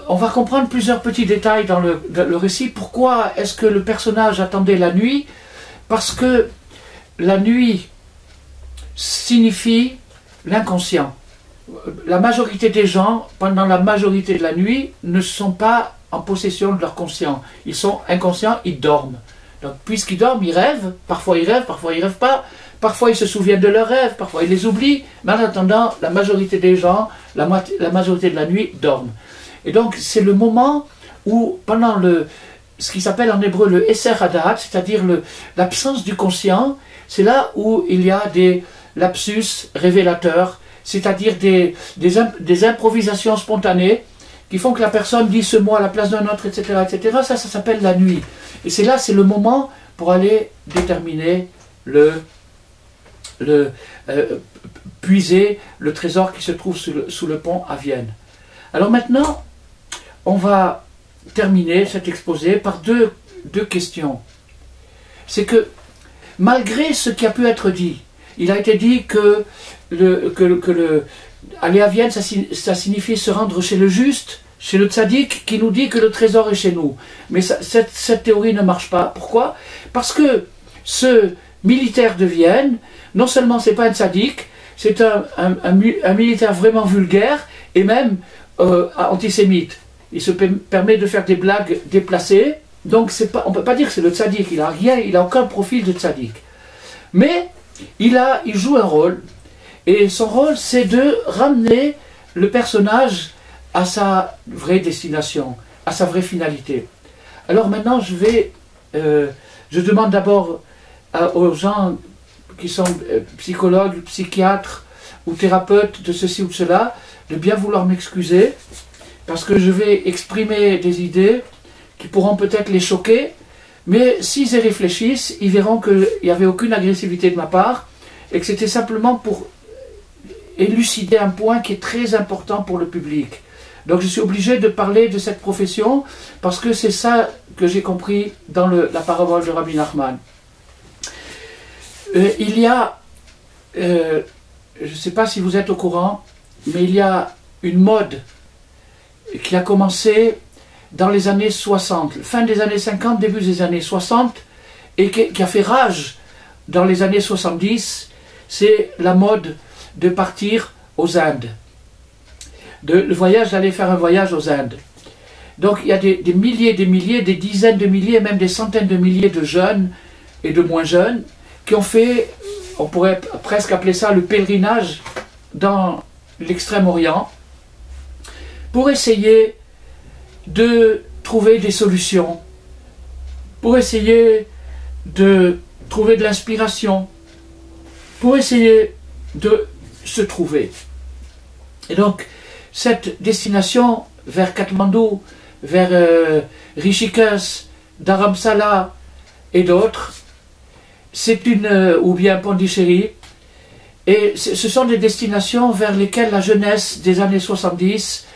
on va comprendre plusieurs petits détails dans le récit. Pourquoi est-ce que le personnage attendait la nuit? Parce que la nuit signifie l'inconscient. La majorité des gens, pendant la majorité de la nuit, ne sont pas en possession de leur conscient. Ils sont inconscients, ils dorment. Donc puisqu'ils dorment, ils rêvent, parfois ils rêvent pas. Parfois ils se souviennent de leurs rêves, parfois ils les oublient, mais en attendant, la majorité des gens, la majorité de la nuit, dorment. Et donc c'est le moment où, pendant ce qui s'appelle en hébreu le Esser Hadat, c'est-à-dire l'absence du conscient, c'est là où il y a des lapsus révélateurs, c'est-à-dire des improvisations spontanées qui font que la personne dit ce mot à la place d'un autre, etc., etc. Ça s'appelle la nuit. Et c'est le moment pour aller déterminer puiser le trésor qui se trouve sous le pont à Vienne. Alors maintenant, on va terminer cet exposé par deux questions. C'est que, malgré ce qui a pu être dit, il a été dit que aller à Vienne, ça signifie se rendre chez le juste, chez le tzaddik, qui nous dit que le trésor est chez nous. Mais cette théorie ne marche pas. Pourquoi? Parce que ce militaire de Vienne, non seulement c'est pas un tzaddik, c'est un militaire vraiment vulgaire et même antisémite. Il se permet de faire des blagues déplacées, donc on ne peut pas dire que c'est le tzaddik, il n'a aucun profil de tzaddik. Mais il joue un rôle, et son rôle c'est de ramener le personnage à sa vraie destination, à sa vraie finalité. Alors maintenant je demande d'abord aux gens qui sont psychologues, psychiatres ou thérapeutes de ceci ou de cela, de bien vouloir m'excuser, parce que je vais exprimer des idées qui pourront peut-être les choquer, mais s'ils y réfléchissent, ils verront qu'il n'y avait aucune agressivité de ma part, et que c'était simplement pour élucider un point qui est très important pour le public. Donc je suis obligé de parler de cette profession, parce que c'est ça que j'ai compris dans la parabole de Rabbi Nachman. Il y a, je ne sais pas si vous êtes au courant, mais il y a une mode qui a commencé dans les années 60, fin des années 50, début des années 60, et qui a fait rage dans les années 70, c'est la mode de partir aux Indes. Le voyage, d'aller faire un voyage aux Indes. Donc il y a des milliers, des dizaines de milliers, même des centaines de milliers de jeunes et de moins jeunes qui ont fait, on pourrait presque appeler ça le pèlerinage dans l'Extrême-Orient, pour essayer de trouver des solutions, pour essayer de trouver de l'inspiration, pour essayer de se trouver. Et donc, cette destination vers Katmandou, vers Rishikesh, Dharamsala et d'autres, c'est une, ou bien Pondichéry, et ce sont des destinations vers lesquelles la jeunesse des années 70,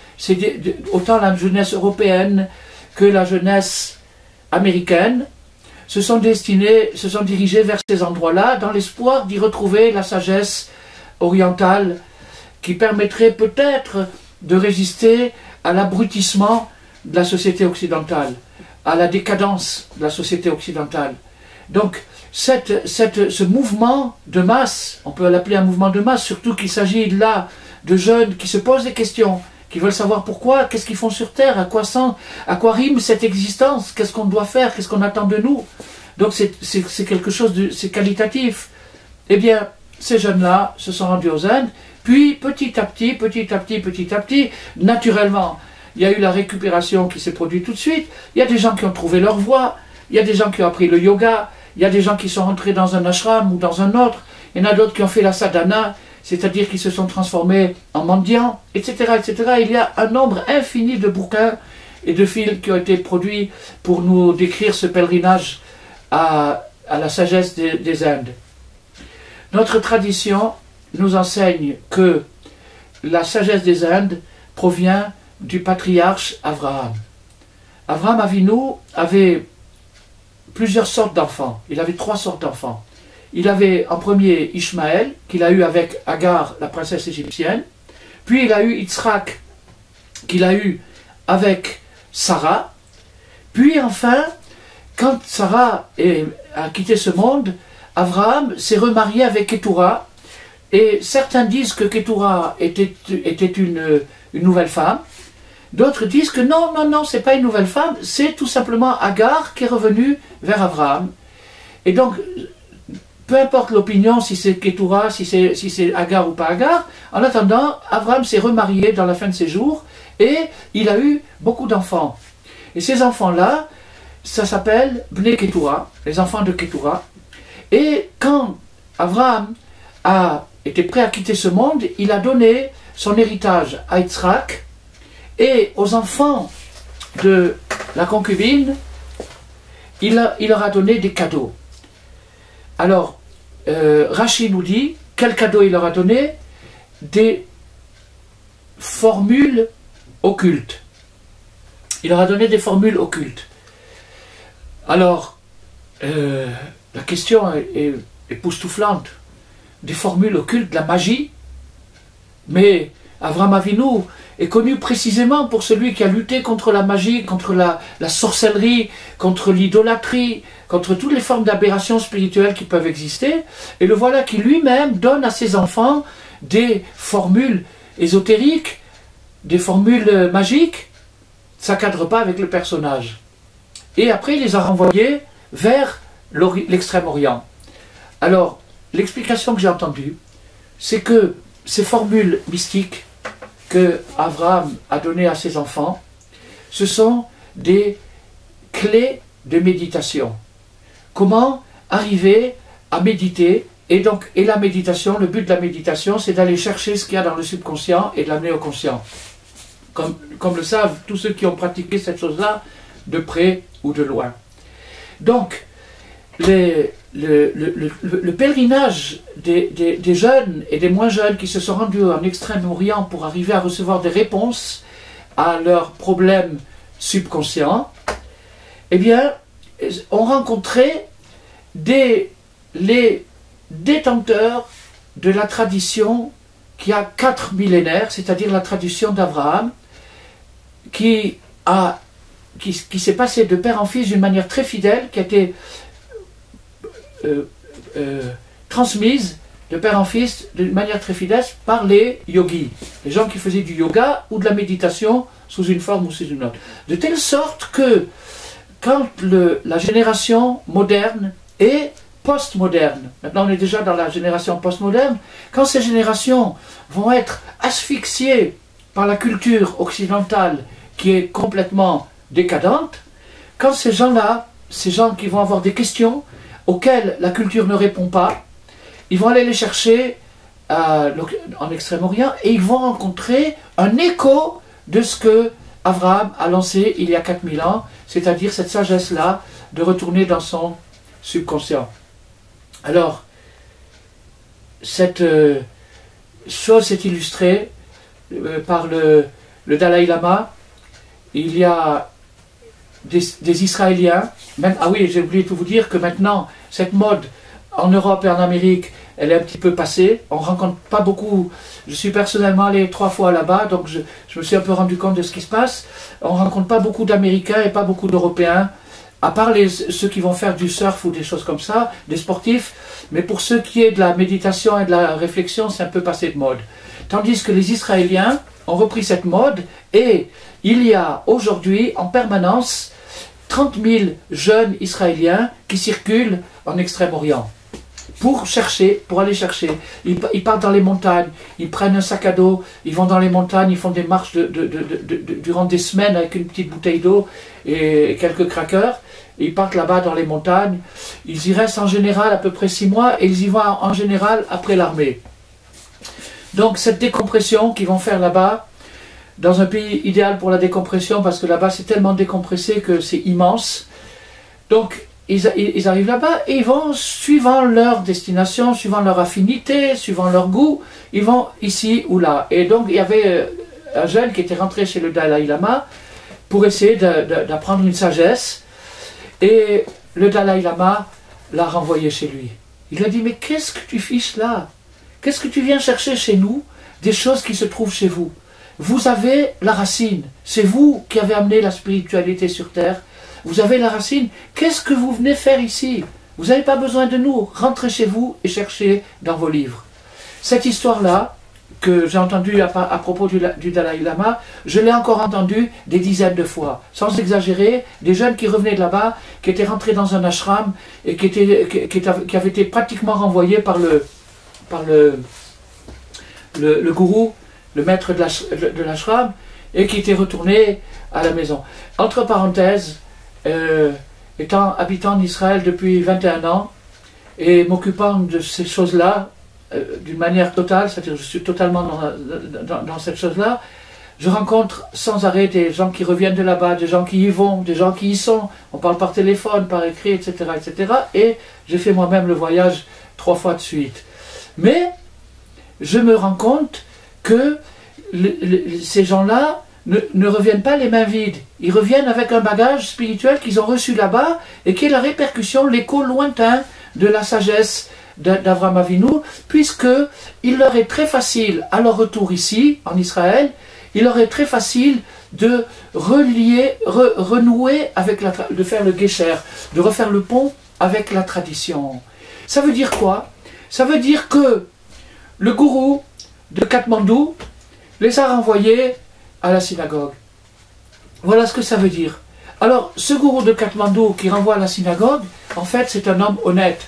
autant la jeunesse européenne que la jeunesse américaine, se sont dirigés vers ces endroits-là dans l'espoir d'y retrouver la sagesse orientale qui permettrait peut-être de résister à l'abrutissement de la société occidentale, à la décadence de la société occidentale. Donc, ce mouvement de masse, on peut l'appeler un mouvement de masse, surtout qu'il s'agit là de jeunes qui se posent des questions, qui veulent savoir pourquoi, qu'est-ce qu'ils font sur Terre, à quoi rime cette existence, qu'est-ce qu'on doit faire, qu'est-ce qu'on attend de nous. Donc c'est quelque chose de c'est qualitatif. Eh bien, ces jeunes-là se sont rendus aux Indes, puis petit à petit, naturellement, il y a eu la récupération qui s'est produite tout de suite, il y a des gens qui ont trouvé leur voie, il y a des gens qui ont appris le yoga, il y a des gens qui sont rentrés dans un ashram ou dans un autre, il y en a d'autres qui ont fait la sadhana, c'est-à-dire qu'ils se sont transformés en mendiants, etc., etc. Il y a un nombre infini de bouquins et de films qui ont été produits pour nous décrire ce pèlerinage à la sagesse des Indes. Notre tradition nous enseigne que la sagesse des Indes provient du patriarche Avraham. Avraham Avinu avait plusieurs sortes d'enfants. Il avait 3 sortes d'enfants. Il avait en premier Ishmaël, qu'il a eu avec Agar, la princesse égyptienne. Puis il a eu Yitzhak, qu'il a eu avec Sarah. Puis enfin, quand Sarah a quitté ce monde, Abraham s'est remarié avec Ketura. Et certains disent que Ketura était une nouvelle femme. D'autres disent que non, c'est pas une nouvelle femme, c'est tout simplement Agar qui est revenue vers Abraham. Et donc, peu importe l'opinion, si c'est Ketura, si c'est Agar ou pas Agar, en attendant, Abraham s'est remarié dans la fin de ses jours et il a eu beaucoup d'enfants. Et ces enfants-là, ça s'appelle Bnei Ketura, les enfants de Ketura. Et quand Abraham a été prêt à quitter ce monde, il a donné son héritage à Yitzhak et aux enfants de la concubine, il leur a donné des cadeaux. Alors, Rashi nous dit, quel cadeau il leur a donné? Des formules occultes. Il leur a donné des formules occultes. Alors, la question est époustouflante. Des formules occultes, de la magie. Mais Avraham Avinu est connu précisément pour celui qui a lutté contre la magie, contre la sorcellerie, contre l'idolâtrie, contre toutes les formes d'aberrations spirituelles qui peuvent exister. Et le voilà qui lui-même donne à ses enfants des formules ésotériques, des formules magiques. Ça ne cadre pas avec le personnage. Et après, il les a renvoyés vers l'Extrême-Orient. Alors, l'explication que j'ai entendue, c'est que ces formules mystiques que Abraham a données à ses enfants, ce sont des clés de méditation. Comment arriver à méditer, et la méditation, le but de la méditation, c'est d'aller chercher ce qu'il y a dans le subconscient et de l'amener au conscient. Comme le savent tous ceux qui ont pratiqué cette chose-là, de près ou de loin. Donc, le pèlerinage des jeunes et des moins jeunes qui se sont rendus en Extrême-Orient pour arriver à recevoir des réponses à leurs problèmes subconscients, eh bien, ont rencontré les détenteurs de la tradition qui a 4 millénaires, c'est-à-dire la tradition d'Abraham, qui s'est passée de père en fils d'une manière très fidèle, qui a été transmise de père en fils d'une manière très fidèle par les yogis, les gens qui faisaient du yoga ou de la méditation sous une forme ou sous une autre. De telle sorte que quand la génération moderne et postmoderne, maintenant on est déjà dans la génération postmoderne, quand ces générations vont être asphyxiées par la culture occidentale qui est complètement décadente, quand ces gens-là, ces gens qui vont avoir des questions auxquelles la culture ne répond pas, ils vont aller les chercher en Extrême-Orient, et ils vont rencontrer un écho de ce que Abraham a lancé il y a 4000 ans, c'est-à-dire cette sagesse-là de retourner dans son subconscient. Alors, cette chose s'est illustrée par le Dalai Lama. Il y a des Israéliens, même, ah oui, j'ai oublié de vous dire que maintenant, cette mode en Europe et en Amérique, elle est un petit peu passée. On ne rencontre pas beaucoup. Je suis personnellement allé 3 fois là-bas, donc je me suis un peu rendu compte de ce qui se passe. On ne rencontre pas beaucoup d'Américains et pas beaucoup d'Européens, à part ceux qui vont faire du surf ou des choses comme ça, des sportifs. Mais pour ce qui est de la méditation et de la réflexion, c'est un peu passé de mode. Tandis que les Israéliens ont repris cette mode, et il y a aujourd'hui en permanence 30 000 jeunes Israéliens qui circulent en Extrême-Orient pour aller chercher. Ils partent dans les montagnes, ils prennent un sac à dos, ils vont dans les montagnes, ils font des marches durant des semaines avec une petite bouteille d'eau et quelques crackers. Ils partent là-bas dans les montagnes, ils y restent en général à peu près 6 mois, et ils y vont en général après l'armée. Donc cette décompression qu'ils vont faire là-bas, dans un pays idéal pour la décompression, parce que là-bas c'est tellement décompressé que c'est immense. Donc ils arrivent là-bas et ils vont, suivant leur destination, suivant leur affinité, suivant leur goût, ils vont ici ou là. Et donc il y avait un jeune qui était rentré chez le Dalai Lama pour essayer d'apprendre une sagesse, et le Dalai Lama l'a renvoyé chez lui. Il a dit: mais qu'est-ce que tu fiches là? Qu'est-ce que tu viens chercher chez nous? Des choses qui se trouvent chez vous. Vous avez la racine. C'est vous qui avez amené la spiritualité sur terre. Vous avez la racine. Qu'est-ce que vous venez faire ici? Vous n'avez pas besoin de nous. Rentrez chez vous et cherchez dans vos livres. Cette histoire-là, que j'ai entendue à propos du Dalai Lama, je l'ai encore entendue des dizaines de fois. Sans exagérer, des jeunes qui revenaient de là-bas, qui étaient rentrés dans un ashram et qui avaient été pratiquement renvoyés par le gourou, le maître de l'ashram, et qui était retourné à la maison. Entre parenthèses, habitant en Israël depuis 21 ans, et m'occupant de ces choses-là, d'une manière totale, c'est-à-dire je suis totalement dans cette chose-là, je rencontre sans arrêt des gens qui reviennent de là-bas, des gens qui y vont, des gens qui y sont, on parle par téléphone, par écrit, etc., etc., et j'ai fait moi-même le voyage 3 fois de suite. Mais je me rends compte que ces gens-là ne reviennent pas les mains vides. Ils reviennent avec un bagage spirituel qu'ils ont reçu là-bas, et qui est la répercussion, l'écho lointain de la sagesse d'Avraham Avinu, puisque il leur est très facile, à leur retour ici, en Israël, il leur est très facile de renouer avec de faire le guécher, de refaire le pont avec la tradition. Ça veut dire quoi? Ça veut dire que le gourou de Katmandou les a renvoyés à la synagogue. Voilà ce que ça veut dire. Alors, ce gourou de Katmandou qui renvoie à la synagogue, en fait, c'est un homme honnête.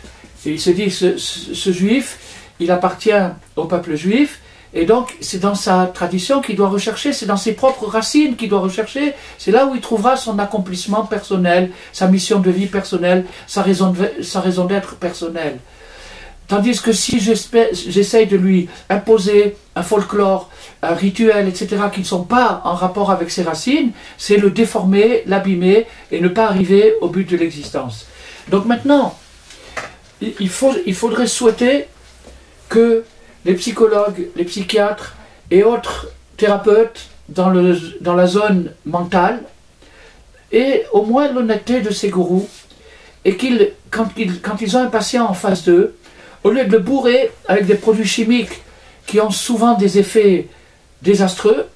Et il se dit, ce juif, il appartient au peuple juif, et donc c'est dans sa tradition qu'il doit rechercher, c'est dans ses propres racines qu'il doit rechercher, c'est là où il trouvera son accomplissement personnel, sa mission de vie personnelle, sa raison d'être personnelle. Tandis que si j'essaye de lui imposer un folklore, un rituel, etc., qui ne sont pas en rapport avec ses racines, c'est le déformer, l'abîmer, et ne pas arriver au but de l'existence. Donc maintenant, il faudrait souhaiter que les psychologues, les psychiatres et autres thérapeutes dans la zone mentale aient au moins l'honnêteté de ces gourous, et quand ils ont un patient en face d'eux, au lieu de le bourrer avec des produits chimiques qui ont souvent des effets désastreux,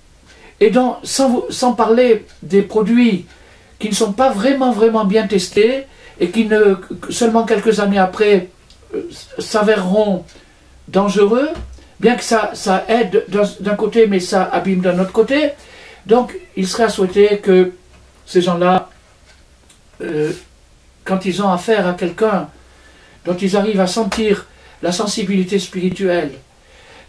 et donc sans parler des produits qui ne sont pas vraiment bien testés, et qui seulement quelques années après s'avéreront dangereux, bien que ça aide d'un côté, mais ça abîme d'un autre côté. Donc il serait à souhaiter que ces gens-là, quand ils ont affaire à quelqu'un dont ils arrivent à sentir la sensibilité spirituelle,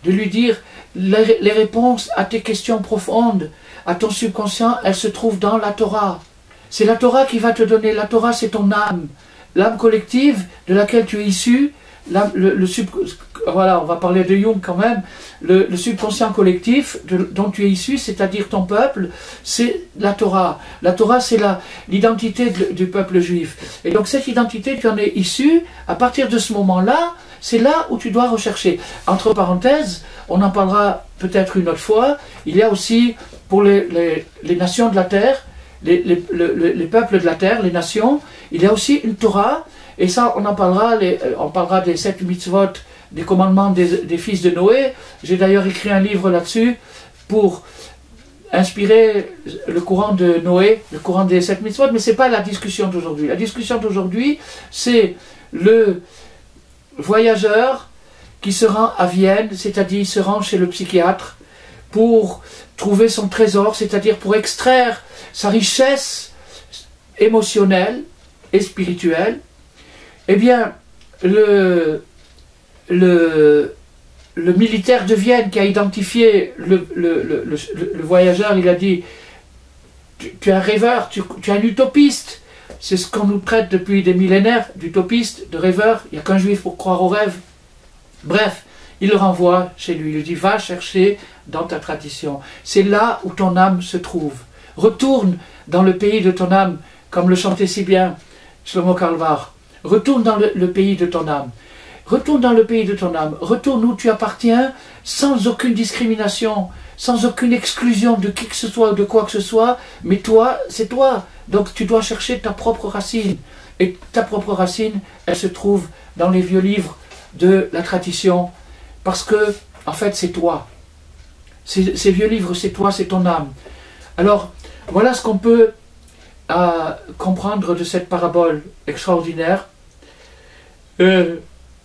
de lui dire les réponses à tes questions profondes, à ton subconscient, elles se trouvent dans la Torah. C'est la Torah qui va te donner. La Torah, c'est ton âme. L'âme collective de laquelle tu es issu, voilà, on va parler de Jung quand même, le subconscient collectif dont tu es issu, c'est-à-dire ton peuple, c'est la Torah. La Torah, c'est l'identité du peuple juif. Et donc cette identité, tu en es issu, à partir de ce moment-là, c'est là où tu dois rechercher. Entre parenthèses, on en parlera peut-être une autre fois, il y a aussi pour les nations de la terre, les peuples de la terre, les nations, il y a aussi une Torah, et ça on en parlera, on parlera des 7 mitzvot, des commandements des fils de Noé. J'ai d'ailleurs écrit un livre là-dessus pour inspirer le courant de Noé, le courant des 7 mitzvot, mais ce n'est pas la discussion d'aujourd'hui. La discussion d'aujourd'hui, c'est le voyageur qui se rend à Vienne, c'est-à-dire il se rend chez le psychiatre pour trouver son trésor, c'est-à-dire pour extraire sa richesse émotionnelle et spirituelle. Eh bien, le militaire de Vienne qui a identifié le voyageur, il a dit tu es un rêveur, tu es un utopiste. C'est ce qu'on nous traite depuis des millénaires, d'utopiste, de rêveur. Il n'y a qu'un juif pour croire au rêve. Bref, il le renvoie chez lui. Il lui dit va chercher dans ta tradition. C'est là où ton âme se trouve. Retourne dans le pays de ton âme, comme le chantait si bien Shlomo Karlvar. Retourne dans le pays de ton âme. Retourne dans le pays de ton âme. Retourne où tu appartiens, sans aucune discrimination, sans aucune exclusion de qui que ce soit ou de quoi que ce soit. Mais toi, c'est toi. Donc tu dois chercher ta propre racine. Et ta propre racine, elle se trouve dans les vieux livres de la tradition. Parce que, en fait, c'est toi. Ces vieux livres, c'est toi, c'est ton âme. Alors, voilà ce qu'on peut comprendre de cette parabole extraordinaire.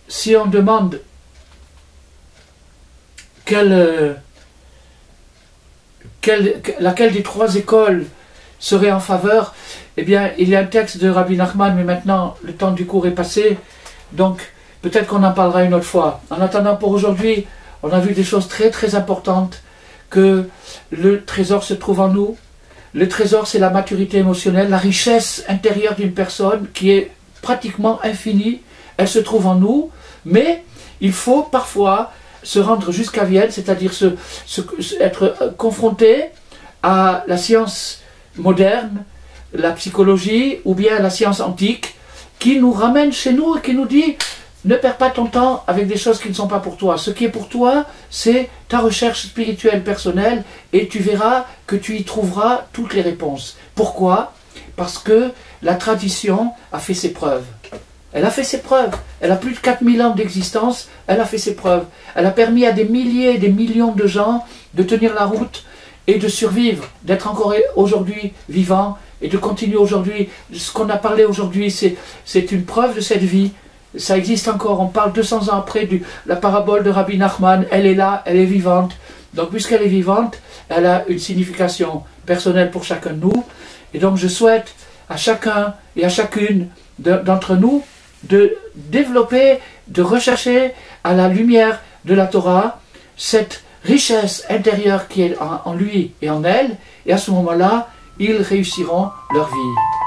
Si on demande laquelle des 3 écoles serait en faveur, eh bien, il y a un texte de Rabbi Nachman, mais maintenant, le temps du cours est passé, donc peut-être qu'on en parlera une autre fois. En attendant, pour aujourd'hui, on a vu des choses très très importantes, que le trésor se trouve en nous. Le trésor, c'est la maturité émotionnelle, la richesse intérieure d'une personne qui est pratiquement infinie. Elle se trouve en nous, mais il faut parfois se rendre jusqu'à Vienne, c'est-à-dire être confronté à la science moderne, la psychologie ou bien la science antique, qui nous ramène chez nous et qui nous dit ne perds pas ton temps avec des choses qui ne sont pas pour toi. Ce qui est pour toi, c'est ta recherche spirituelle personnelle et tu verras que tu y trouveras toutes les réponses. Pourquoi? Parce que la tradition a fait ses preuves. Elle a fait ses preuves. Elle a plus de 4000 ans d'existence, elle a fait ses preuves. Elle a permis à des milliers, des millions de gens de tenir la route et de survivre, d'être encore aujourd'hui vivants et de continuer aujourd'hui. Ce qu'on a parlé aujourd'hui, c'est une preuve de cette vie. Ça existe encore, on parle 200 ans après de la parabole de Rabbi Nachman, elle est là, elle est vivante. Donc puisqu'elle est vivante, elle a une signification personnelle pour chacun de nous. Et donc je souhaite à chacun et à chacune d'entre nous de développer, de rechercher à la lumière de la Torah cette richesse intérieure qui est en lui et en elle, et à ce moment-là, ils réussiront leur vie.